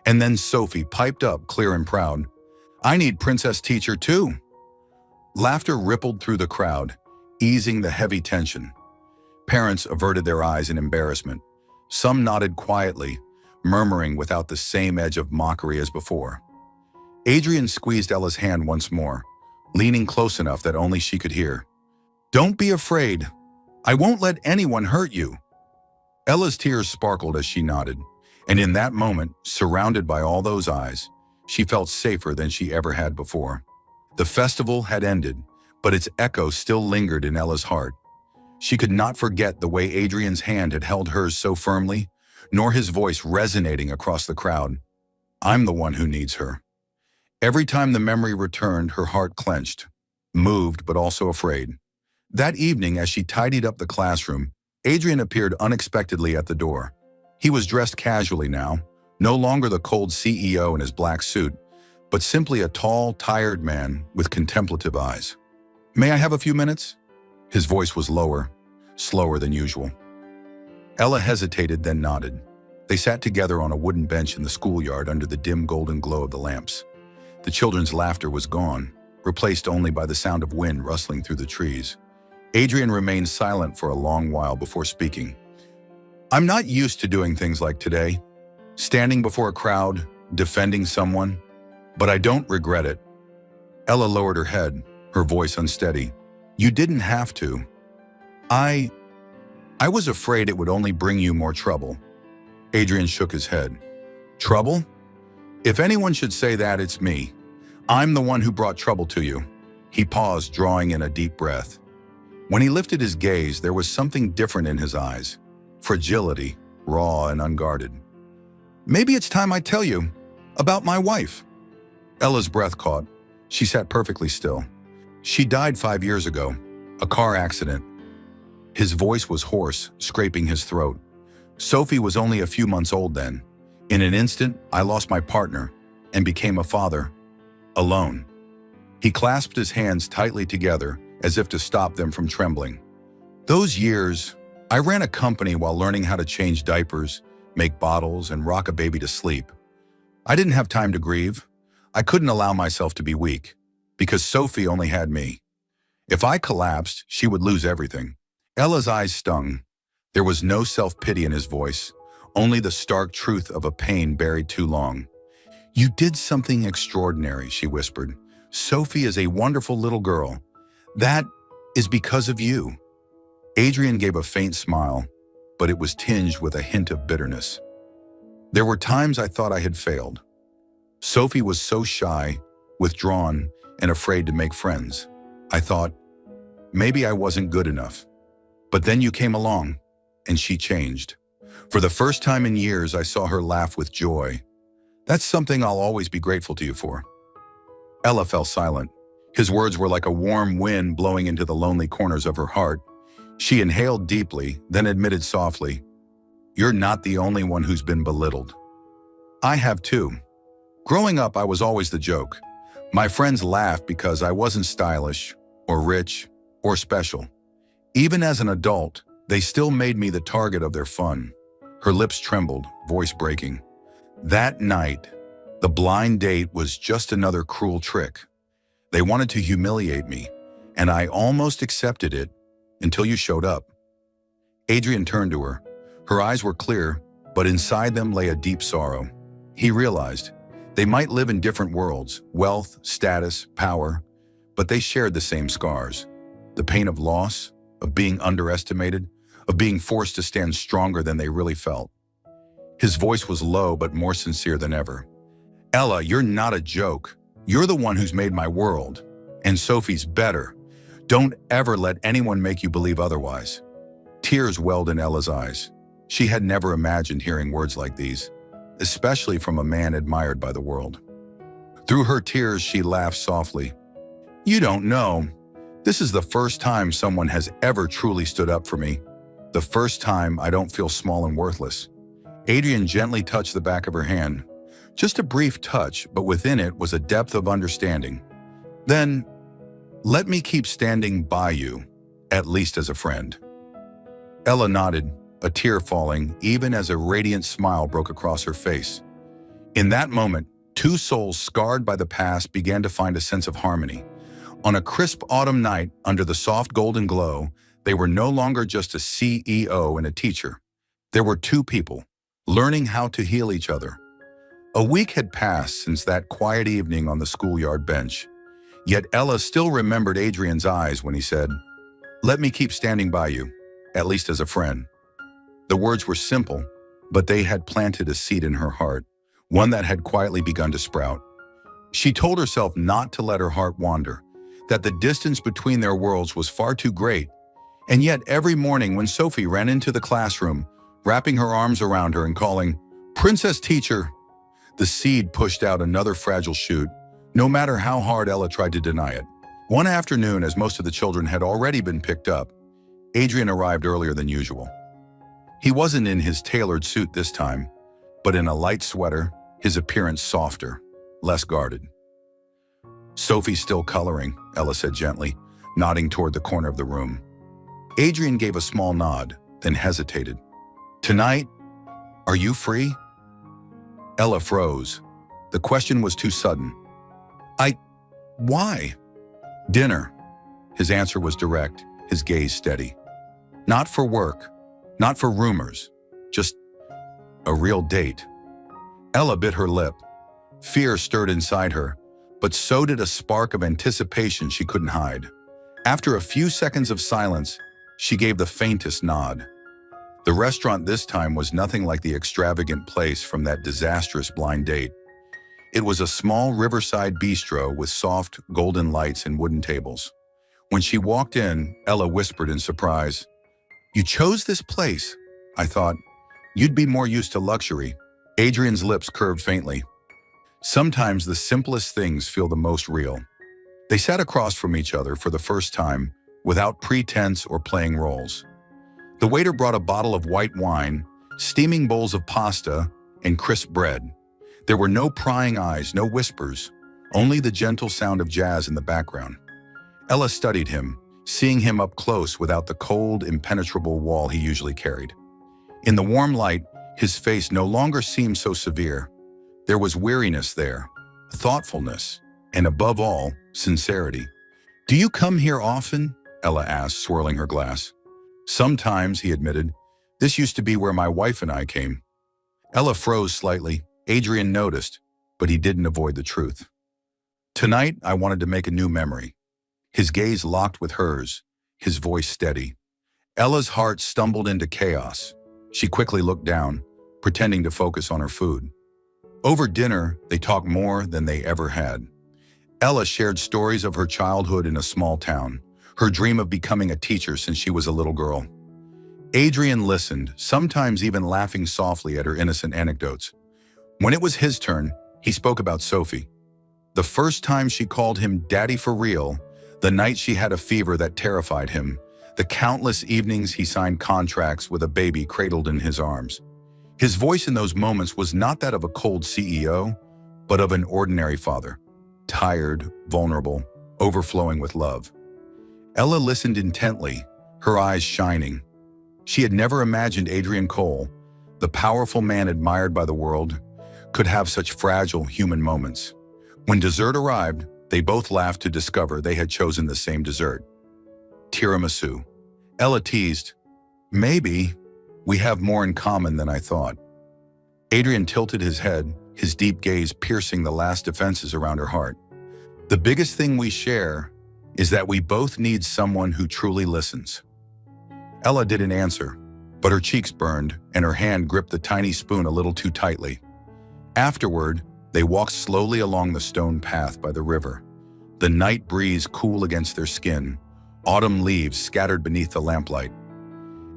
Speaker 1: And then Sophie piped up, clear and proud. "I need Princess Teacher too." Laughter rippled through the crowd, easing the heavy tension. Parents averted their eyes in embarrassment. Some nodded quietly, murmuring without the same edge of mockery as before. Adrian squeezed Ella's hand once more, leaning close enough that only she could hear. "Don't be afraid. I won't let anyone hurt you." Ella's tears sparkled as she nodded, and in that moment, surrounded by all those eyes, she felt safer than she ever had before. The festival had ended, but its echo still lingered in Ella's heart. She could not forget the way Adrian's hand had held hers so firmly, nor his voice resonating across the crowd. "I'm the one who needs her." Every time the memory returned, her heart clenched, moved but also afraid. That evening, as she tidied up the classroom, Adrian appeared unexpectedly at the door. He was dressed casually now, no longer the cold CEO in his black suit, but simply a tall, tired man with contemplative eyes. "May I have a few minutes?" His voice was lower, slower than usual. Ella hesitated, then nodded. They sat together on a wooden bench in the schoolyard under the dim golden glow of the lamps. The children's laughter was gone, replaced only by the sound of wind rustling through the trees. Adrian remained silent for a long while before speaking. I'm not used to doing things like today, standing before a crowd, defending someone, but I don't regret it. Ella lowered her head, her voice unsteady. You didn't have to. I was afraid it would only bring you more trouble. Adrian shook his head. Trouble? If anyone should say that, it's me. I'm the one who brought trouble to you. He paused, drawing in a deep breath. When he lifted his gaze, there was something different in his eyes. Fragility, raw and unguarded. Maybe it's time I tell you about my wife. Ella's breath caught. She sat perfectly still. She died 5 years ago, a car accident. His voice was hoarse, scraping his throat. Sophie was only a few months old then. In an instant, I lost my partner and became a father, alone. He clasped his hands tightly together as if to stop them from trembling. Those years, I ran a company while learning how to change diapers, make bottles, and rock a baby to sleep. I didn't have time to grieve. I couldn't allow myself to be weak, because Sophie only had me. If I collapsed, she would lose everything. Ella's eyes stung. There was no self-pity in his voice, only the stark truth of a pain buried too long. You did something extraordinary, she whispered. Sophie is a wonderful little girl. That is because of you. Adrian gave a faint smile, but it was tinged with a hint of bitterness. There were times I thought I had failed. Sophie was so shy, withdrawn, and afraid to make friends. I thought, maybe I wasn't good enough. But then you came along, and she changed. For the first time in years, I saw her laugh with joy. That's something I'll always be grateful to you for. Ella fell silent. His words were like a warm wind blowing into the lonely corners of her heart. She inhaled deeply, then admitted softly, You're not the only one who's been belittled. I have too. Growing up, I was always the joke. My friends laughed because I wasn't stylish, or rich, or special. Even as an adult, they still made me the target of their fun. Her lips trembled, voice breaking. That night, the blind date was just another cruel trick. They wanted to humiliate me, and I almost accepted it until you showed up. Adrian turned to her. Her eyes were clear, but inside them lay a deep sorrow. He realized they might live in different worlds, wealth, status, power, but they shared the same scars. The pain of loss, of being underestimated, of being forced to stand stronger than they really felt. His voice was low but more sincere than ever. Ella, you're not a joke. You're the one who's made my world. And Sophie's better. Don't ever let anyone make you believe otherwise. Tears welled in Ella's eyes. She had never imagined hearing words like these, especially from a man admired by the world. Through her tears, she laughed softly. You don't know. This is the first time someone has ever truly stood up for me. The first time I don't feel small and worthless. Adrian gently touched the back of her hand. Just a brief touch, but within it was a depth of understanding. Then, let me keep standing by you, at least as a friend. Ella nodded, a tear falling even as a radiant smile broke across her face. In that moment, two souls scarred by the past began to find a sense of harmony. On a crisp autumn night, under the soft golden glow, they were no longer just a CEO and a teacher. There were two people, learning how to heal each other. A week had passed since that quiet evening on the schoolyard bench. Yet Ella still remembered Adrian's eyes when he said, Let me keep standing by you, at least as a friend. The words were simple, but they had planted a seed in her heart, one that had quietly begun to sprout. She told herself not to let her heart wander, that the distance between their worlds was far too great. And yet every morning when Sophie ran into the classroom, wrapping her arms around her and calling, Princess Teacher, the seed pushed out another fragile shoot, no matter how hard Ella tried to deny it. One afternoon, as most of the children had already been picked up, Adrian arrived earlier than usual. He wasn't in his tailored suit this time, but in a light sweater, his appearance softer, less guarded. Sophie's still coloring, Ella said gently, nodding toward the corner of the room. Adrian gave a small nod, then hesitated. Tonight, Are you free? Ella froze. The question was too sudden. Why? Dinner. His answer was direct, his gaze steady. Not for work, not for rumors, just a real date. Ella bit her lip. Fear stirred inside her, but so did a spark of anticipation she couldn't hide. After a few seconds of silence, she gave the faintest nod. The restaurant this time was nothing like the extravagant place from that disastrous blind date. It was a small riverside bistro with soft, golden lights and wooden tables. When she walked in, Ella whispered in surprise, "You chose this place. I thought you'd be more used to luxury." Adrian's lips curved faintly. Sometimes the simplest things feel the most real. They sat across from each other for the first time, without pretense or playing roles. The waiter brought a bottle of white wine, steaming bowls of pasta, and crisp bread. There were no prying eyes, no whispers, only the gentle sound of jazz in the background. Ella studied him, seeing him up close without the cold, impenetrable wall he usually carried. In the warm light, his face no longer seemed so severe. There was weariness there, thoughtfulness, and above all, sincerity. "Do you come here often?" Ella asked, swirling her glass. "Sometimes," he admitted. "This used to be where my wife and I came." Ella froze slightly. Adrian noticed, but he didn't avoid the truth. "Tonight, I wanted to make a new memory." His gaze locked with hers, his voice steady. Ella's heart stumbled into chaos. She quickly looked down, pretending to focus on her food. Over dinner, they talked more than they ever had. Ella shared stories of her childhood in a small town, her dream of becoming a teacher since she was a little girl. Adrian listened, sometimes even laughing softly at her innocent anecdotes. When it was his turn, he spoke about Sophie. The first time she called him daddy for real, the night she had a fever that terrified him, the countless evenings he signed contracts with a baby cradled in his arms. His voice in those moments was not that of a cold CEO, but of an ordinary father, tired, vulnerable, overflowing with love. Ella listened intently, her eyes shining. She had never imagined Adrian Cole, the powerful man admired by the world, could have such fragile human moments. When dessert arrived, they both laughed to discover they had chosen the same dessert. Tiramisu. Ella teased, "Maybe we have more in common than I thought." Adrian tilted his head, his deep gaze piercing the last defenses around her heart. "The biggest thing we share is that we both need someone who truly listens." Ella didn't answer, but her cheeks burned and her hand gripped the tiny spoon a little too tightly. Afterward, they walked slowly along the stone path by the river. The night breeze cool against their skin, autumn leaves scattered beneath the lamplight.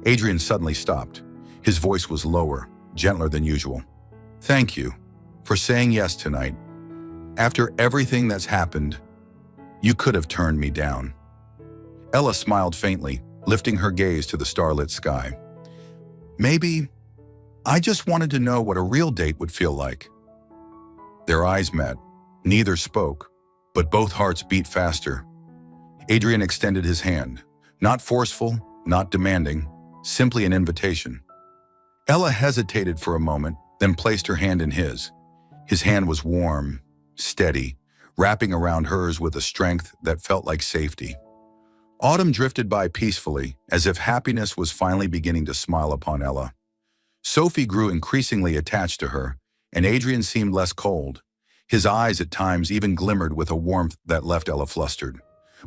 Speaker 1: Adrian suddenly stopped. His voice was lower, gentler than usual. "Thank you for saying yes tonight. After everything that's happened, you could have turned me down." Ella smiled faintly, lifting her gaze to the starlit sky. "Maybe I just wanted to know what a real date would feel like." Their eyes met. Neither spoke, but both hearts beat faster. Adrian extended his hand, not forceful, not demanding, simply an invitation. Ella hesitated for a moment, then placed her hand in his. His hand was warm, steady, wrapping around hers with a strength that felt like safety. Autumn drifted by peacefully, as if happiness was finally beginning to smile upon Ella. Sophie grew increasingly attached to her, and Adrian seemed less cold. His eyes at times even glimmered with a warmth that left Ella flustered.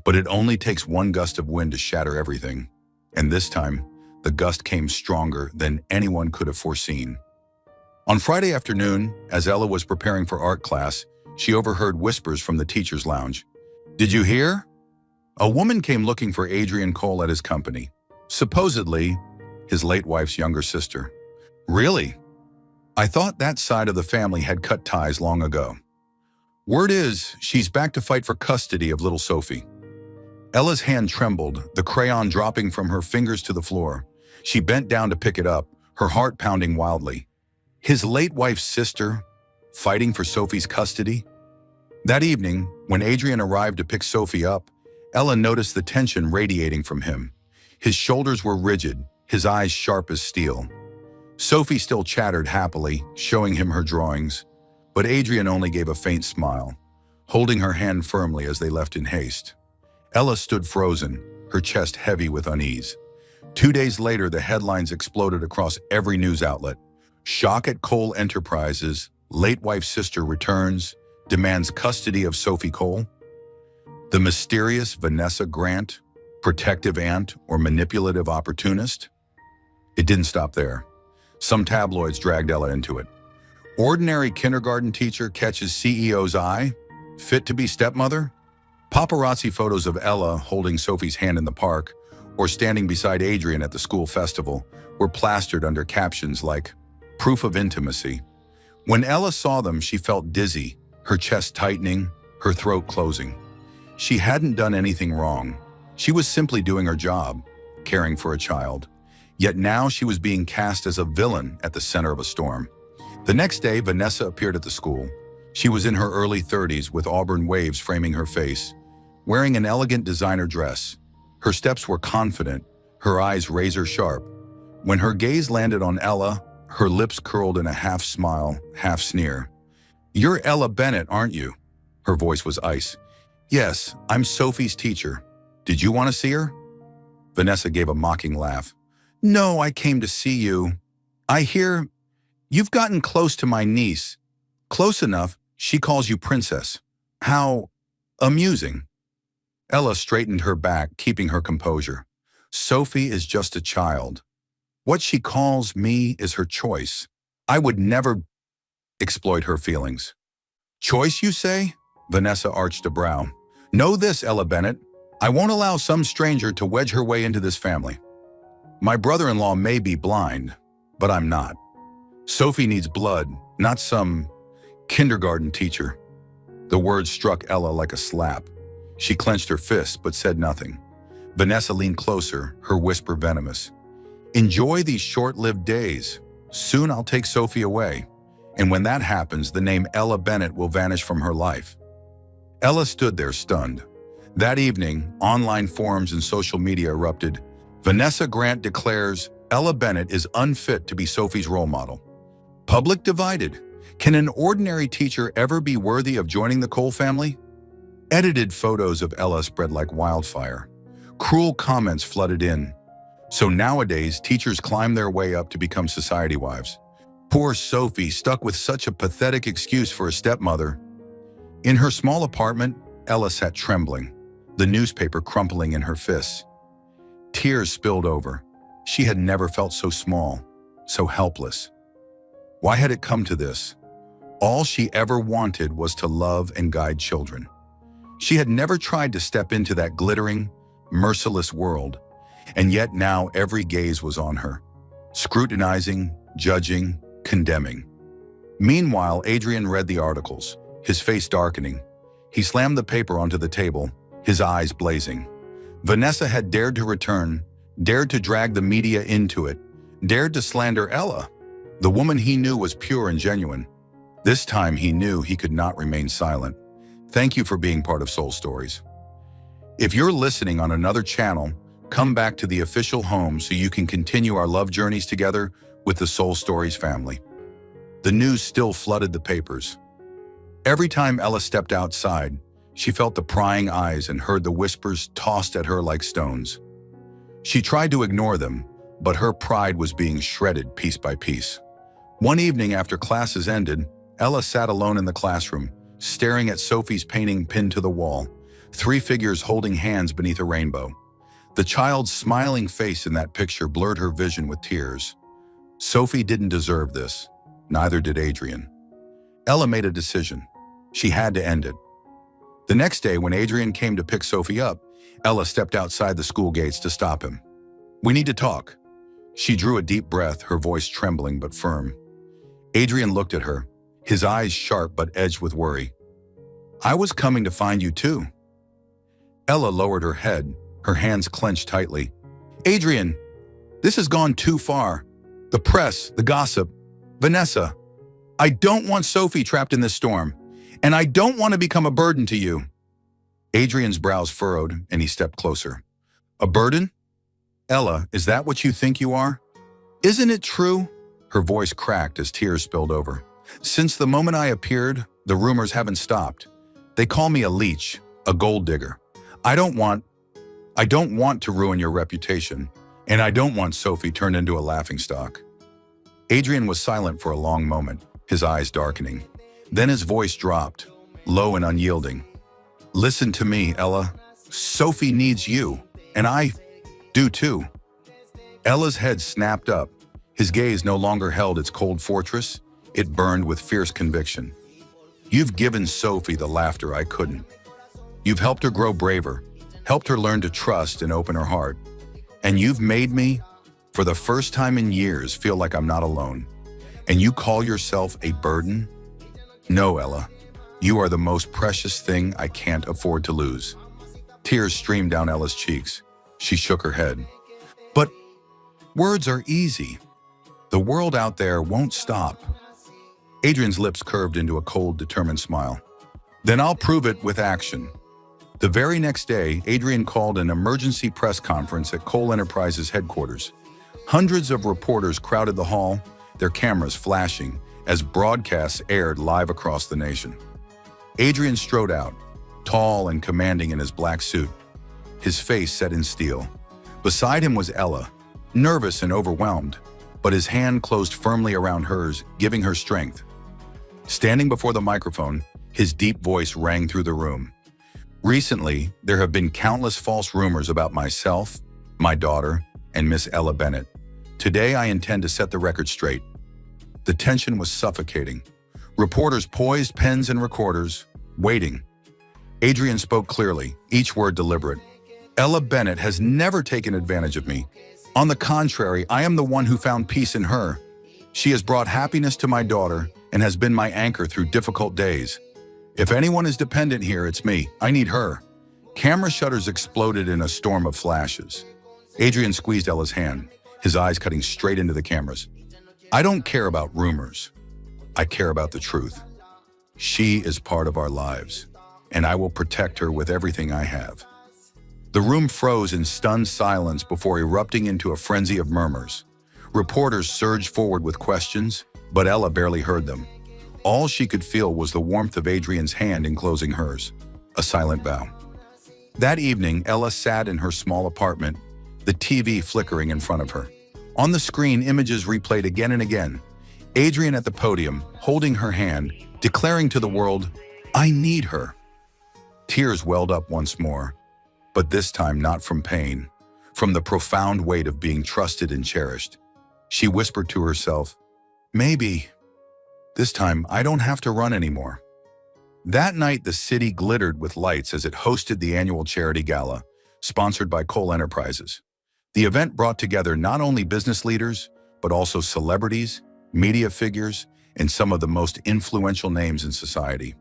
Speaker 1: But it only takes one gust of wind to shatter everything. And this time, the gust came stronger than anyone could have foreseen. On Friday afternoon, as Ella was preparing for art class, she overheard whispers from the teacher's lounge. "Did you hear? A woman came looking for Adrian Cole at his company. Supposedly, his late wife's younger sister." "Really? I thought that side of the family had cut ties long ago." "Word is, she's back to fight for custody of little Sophie." Ella's hand trembled, the crayon dropping from her fingers to the floor. She bent down to pick it up, her heart pounding wildly. His late wife's sister, fighting for Sophie's custody? That evening, when Adrian arrived to pick Sophie up, Ella noticed the tension radiating from him. His shoulders were rigid, his eyes sharp as steel. Sophie still chattered happily, showing him her drawings, but Adrian only gave a faint smile, holding her hand firmly as they left in haste. Ella stood frozen, her chest heavy with unease. 2 days later, the headlines exploded across every news outlet. Shock at Cole Enterprises, late wife's sister returns, demands custody of Sophie Cole. The mysterious Vanessa Grant, protective aunt or manipulative opportunist? It didn't stop there. Some tabloids dragged Ella into it. Ordinary kindergarten teacher catches CEO's eye, fit to be stepmother? Paparazzi photos of Ella holding Sophie's hand in the park or standing beside Adrian at the school festival were plastered under captions like, "Proof of intimacy." When Ella saw them, she felt dizzy, her chest tightening, her throat closing. She hadn't done anything wrong. She was simply doing her job, caring for a child. Yet now she was being cast as a villain at the center of a storm. The next day, Vanessa appeared at the school. She was in her early 30s with auburn waves framing her face, wearing an elegant designer dress. Her steps were confident, her eyes razor sharp. When her gaze landed on Ella, her lips curled in a half smile, half sneer. "You're Ella Bennett, aren't you?" Her voice was ice. "Yes, I'm Sophie's teacher. Did you want to see her?" Vanessa gave a mocking laugh. "No, I came to see you. I hear you've gotten close to my niece. Close enough, she calls you princess. How amusing." Ella straightened her back, keeping her composure. "Sophie is just a child. What she calls me is her choice. I would never exploit her feelings." "Choice, you say?" Vanessa arched a brow. "Know this, Ella Bennett. I won't allow some stranger to wedge her way into this family. My brother-in-law may be blind, but I'm not. Sophie needs blood, not some kindergarten teacher." The words struck Ella like a slap. She clenched her fists but said nothing. Vanessa leaned closer, her whisper venomous. "Enjoy these short-lived days. Soon I'll take Sophie away. And when that happens, the name Ella Bennett will vanish from her life." Ella stood there stunned. That evening, online forums and social media erupted. Vanessa Grant declares Ella Bennett is unfit to be Sophie's role model. Public divided. Can an ordinary teacher ever be worthy of joining the Cole family? Edited photos of Ella spread like wildfire. Cruel comments flooded in. So nowadays, teachers climb their way up to become society wives. Poor Sophie, stuck with such a pathetic excuse for a stepmother. In her small apartment, Ella sat trembling, the newspaper crumpling in her fists. Tears spilled over. She had never felt so small, so helpless. Why had it come to this? All she ever wanted was to love and guide children. She had never tried to step into that glittering, merciless world, and yet now every gaze was on her, scrutinizing, judging, condemning. Meanwhile, Adrian read the articles, his face darkening. He slammed the paper onto the table, his eyes blazing. Vanessa had dared to return, dared to drag the media into it, dared to slander Ella, the woman he knew was pure and genuine. This time he knew he could not remain silent. Thank you for being part of Soul Stories. If you're listening on another channel, come back to the official home so you can continue our love journeys together with the Soul Stories family. The news still flooded the papers. Every time Ella stepped outside, she felt the prying eyes and heard the whispers tossed at her like stones. She tried to ignore them, but her pride was being shredded piece by piece. One evening after classes ended, Ella sat alone in the classroom, staring at Sophie's painting pinned to the wall, 3 figures holding hands beneath a rainbow. The child's smiling face in that picture blurred her vision with tears. Sophie didn't deserve this. Neither did Adrian. Ella made a decision. She had to end it. The next day, when Adrian came to pick Sophie up, Ella stepped outside the school gates to stop him. "We need to talk." She drew a deep breath, her voice trembling but firm. Adrian looked at her, his eyes sharp but edged with worry. "I was coming to find you too." Ella lowered her head, her hands clenched tightly. "Adrian, this has gone too far. The press, the gossip. Vanessa, I don't want Sophie trapped in this storm, and I don't want to become a burden to you." Adrian's brows furrowed, and he stepped closer. "A burden? Ella, is that what you think you are? Isn't it true?" Her voice cracked as tears spilled over. Since the moment I appeared, the rumors haven't stopped. They call me a leech, a gold digger. I don't want to ruin your reputation, and I don't want Sophie turned into a laughingstock. Adrian was silent for a long moment, his eyes darkening. Then his voice dropped, low and unyielding. Listen to me, Ella. Sophie needs you, and I do too. Ella's head snapped up. His gaze no longer held its cold fortress. It burned with fierce conviction. You've given Sophie the laughter I couldn't. You've helped her grow braver, helped her learn to trust and open her heart. And you've made me, for the first time in years, feel like I'm not alone. And you call yourself a burden? No, Ella. You are the most precious thing I can't afford to lose. Tears streamed down Ella's cheeks. She shook her head. But words are easy. The world out there won't stop. Adrian's lips curved into a cold, determined smile. Then I'll prove it with action. The very next day, Adrian called an emergency press conference at Cole Enterprises headquarters. Hundreds of reporters crowded the hall, their cameras flashing as broadcasts aired live across the nation. Adrian strode out, tall and commanding in his black suit, his face set in steel. Beside him was Ella, nervous and overwhelmed, but his hand closed firmly around hers, giving her strength. Standing before the microphone, his deep voice rang through the room. Recently, there have been countless false rumors about myself, my daughter, and Miss Ella Bennett. Today, I intend to set the record straight. The tension was suffocating. Reporters poised pens and recorders, waiting. Adrian spoke clearly, each word deliberate. Ella Bennett has never taken advantage of me. On the contrary, I am the one who found peace in her. She has brought happiness to my daughter and has been my anchor through difficult days. If anyone is dependent here, it's me. I need her. Camera shutters exploded in a storm of flashes. Adrian squeezed Ella's hand, his eyes cutting straight into the cameras. I don't care about rumors. I care about the truth. She is part of our lives, and I will protect her with everything I have. The room froze in stunned silence before erupting into a frenzy of murmurs. Reporters surged forward with questions, but Ella barely heard them. All she could feel was the warmth of Adrian's hand enclosing hers, a silent vow. That evening, Ella sat in her small apartment, the TV flickering in front of her. On the screen, images replayed again and again. Adrian at the podium, holding her hand, declaring to the world, I need her. Tears welled up once more, but this time not from pain, from the profound weight of being trusted and cherished. She whispered to herself, maybe this time I don't have to run anymore. That night, the city glittered with lights as it hosted the annual charity gala, sponsored by Cole Enterprises. The event brought together not only business leaders, but also celebrities, media figures, and some of the most influential names in society.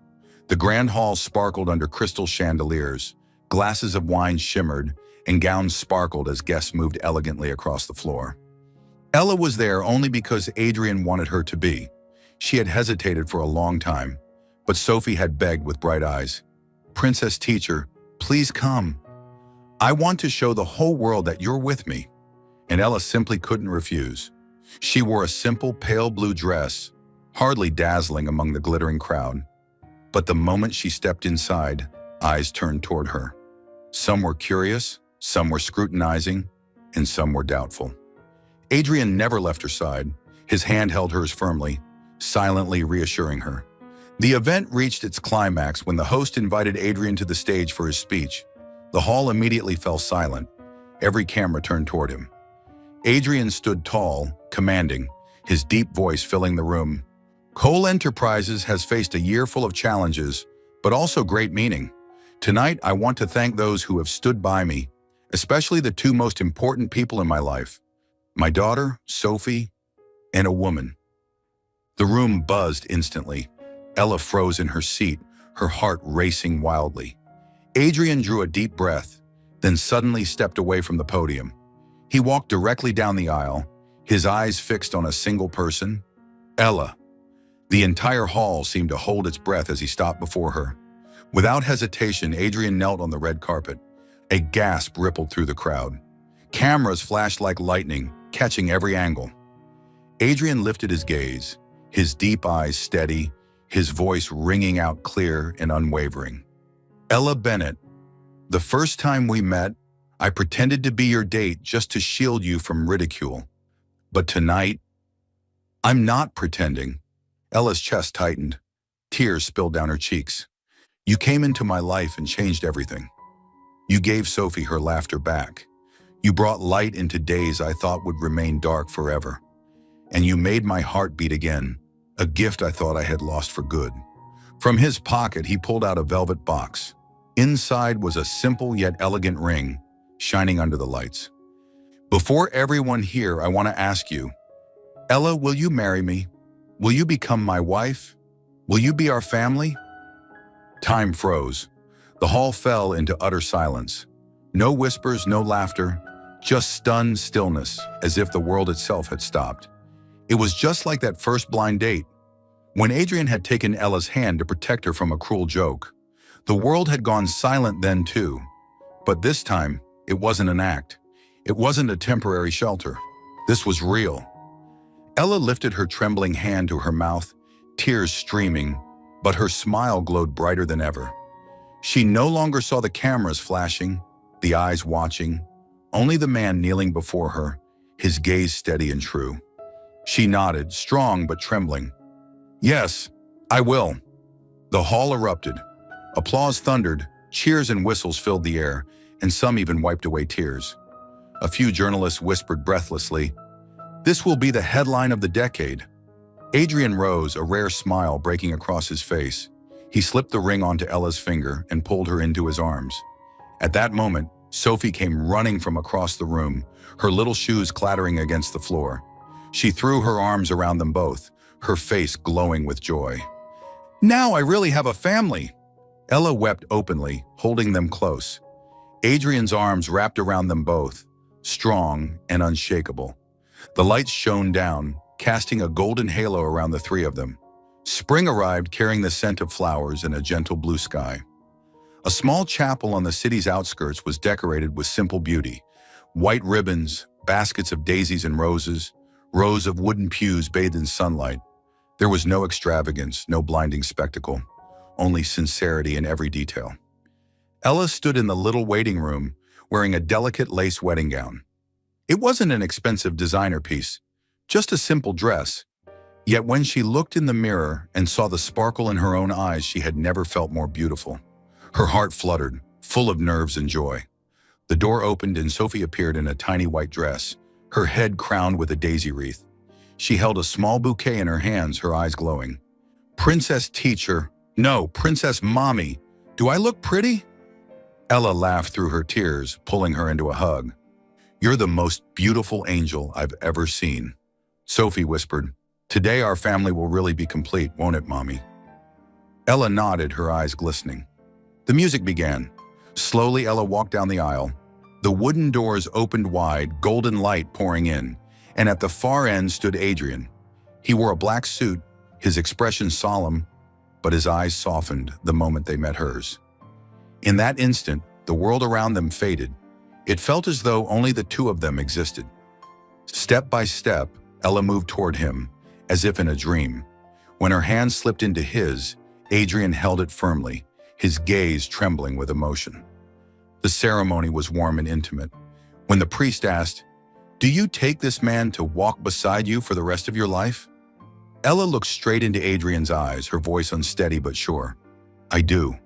Speaker 1: The grand hall sparkled under crystal chandeliers, glasses of wine shimmered, and gowns sparkled as guests moved elegantly across the floor. Ella was there only because Adrian wanted her to be. She had hesitated for a long time, but Sophie had begged with bright eyes. Princess Teacher, please come. I want to show the whole world that you're with me. And Ella simply couldn't refuse. She wore a simple pale blue dress, hardly dazzling among the glittering crowd. But the moment she stepped inside, eyes turned toward her. Some were curious, some were scrutinizing, and some were doubtful. Adrian never left her side. His hand held hers firmly, silently reassuring her. The event reached its climax when the host invited Adrian to the stage for his speech. The hall immediately fell silent. Every camera turned toward him. Adrian stood tall, commanding, his deep voice filling the room. Cole Enterprises has faced a year full of challenges, but also great meaning. Tonight, I want to thank those who have stood by me, especially the two most important people in my life, my daughter, Sophie, and a woman. The room buzzed instantly. Ella froze in her seat, her heart racing wildly. Adrian drew a deep breath, then suddenly stepped away from the podium. He walked directly down the aisle, his eyes fixed on a single person, Ella. The entire hall seemed to hold its breath as he stopped before her. Without hesitation, Adrian knelt on the red carpet. A gasp rippled through the crowd. Cameras flashed like lightning, catching every angle. Adrian lifted his gaze, his deep eyes steady, his voice ringing out clear and unwavering. Ella Bennett, the first time we met, I pretended to be your date just to shield you from ridicule. But tonight, I'm not pretending. Ella's chest tightened. Tears spilled down her cheeks. You came into my life and changed everything. You gave Sophie her laughter back. You brought light into days I thought would remain dark forever. And you made my heart beat again, a gift I thought I had lost for good. From his pocket, he pulled out a velvet box. Inside was a simple yet elegant ring, shining under the lights. Before everyone here, I want to ask you, Ella, will you marry me? Will you become my wife? Will you be our family? Time froze. The hall fell into utter silence. No whispers, no laughter, just stunned stillness, as if the world itself had stopped. It was just like that first blind date, when Adrian had taken Ella's hand to protect her from a cruel joke. The world had gone silent then too, but this time it wasn't an act. It wasn't a temporary shelter. This was real. Ella lifted her trembling hand to her mouth, tears streaming, but her smile glowed brighter than ever. She no longer saw the cameras flashing, the eyes watching, only the man kneeling before her, his gaze steady and true. She nodded, strong but trembling. Yes, I will. The hall erupted. Applause thundered, cheers and whistles filled the air, and some even wiped away tears. A few journalists whispered breathlessly, "This will be the headline of the decade." Adrian rose, a rare smile breaking across his face. He slipped the ring onto Ella's finger and pulled her into his arms. At that moment, Sophie came running from across the room, her little shoes clattering against the floor. She threw her arms around them both, her face glowing with joy. "Now I really have a family!" Ella wept openly, holding them close. Adrian's arms wrapped around them both, strong and unshakable. The lights shone down, casting a golden halo around the three of them. Spring arrived carrying the scent of flowers and a gentle blue sky. A small chapel on the city's outskirts was decorated with simple beauty. White ribbons, baskets of daisies and roses, rows of wooden pews bathed in sunlight. There was no extravagance, no blinding spectacle, only sincerity in every detail. Ella stood in the little waiting room, wearing a delicate lace wedding gown. It wasn't an expensive designer piece, just a simple dress. Yet when she looked in the mirror and saw the sparkle in her own eyes, she had never felt more beautiful. Her heart fluttered, full of nerves and joy. The door opened and Sophie appeared in a tiny white dress, her head crowned with a daisy wreath. She held a small bouquet in her hands, her eyes glowing. "Princess teacher, no, Princess Mommy, do I look pretty?" Ella laughed through her tears, pulling her into a hug. "You're the most beautiful angel I've ever seen." Sophie whispered, "Today our family will really be complete, won't it, Mommy?" Ella nodded, her eyes glistening. The music began. Slowly, Ella walked down the aisle. The wooden doors opened wide, golden light pouring in, and at the far end stood Adrian. He wore a black suit, his expression solemn, but his eyes softened the moment they met hers. In that instant, the world around them faded. It felt as though only the two of them existed. Step by step, Ella moved toward him, as if in a dream. When her hand slipped into his, Adrian held it firmly, his gaze trembling with emotion. The ceremony was warm and intimate. When the priest asked, "Do you take this man to walk beside you for the rest of your life?" Ella looked straight into Adrian's eyes, her voice unsteady but sure. "I do."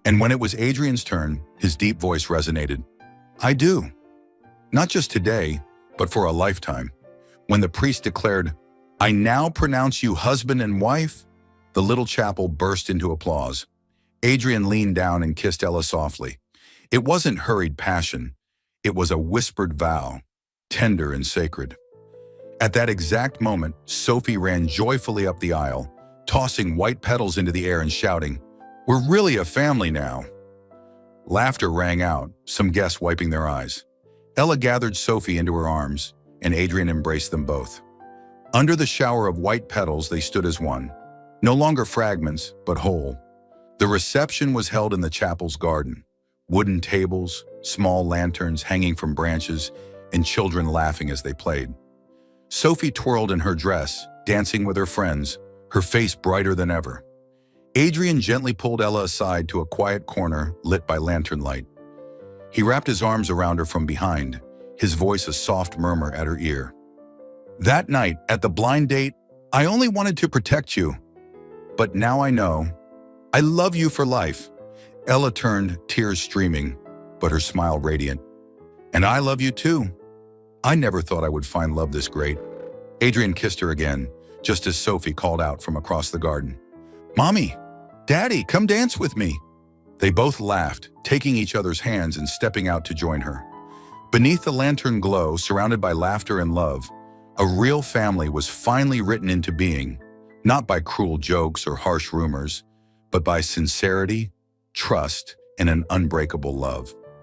Speaker 1: And when it was Adrian's turn, his deep voice resonated. "I do. Not just today, but for a lifetime." When the priest declared, "I now pronounce you husband and wife," the little chapel burst into applause. Adrian leaned down and kissed Ella softly. It wasn't hurried passion. It was a whispered vow, tender and sacred. At that exact moment, Sophie ran joyfully up the aisle, tossing white petals into the air and shouting, "We're really a family now." Laughter rang out, some guests wiping their eyes. Ella gathered Sophie into her arms, and Adrian embraced them both. Under the shower of white petals, they stood as one, no longer fragments, but whole. The reception was held in the chapel's garden. Wooden tables, small lanterns hanging from branches, and children laughing as they played. Sophie twirled in her dress, dancing with her friends, her face brighter than ever. Adrian gently pulled Ella aside to a quiet corner lit by lantern light. He wrapped his arms around her from behind, his voice a soft murmur at her ear. That night, at the blind date, I only wanted to protect you. But now I know. I love you for life. Ella turned, tears streaming, but her smile radiant. And I love you too. I never thought I would find love this great. Adrian kissed her again, just as Sophie called out from across the garden. Mommy, Daddy, come dance with me. They both laughed, taking each other's hands and stepping out to join her. Beneath the lantern glow, surrounded by laughter and love, a real family was finally written into being, not by cruel jokes or harsh rumors, but by sincerity, trust, and an unbreakable love.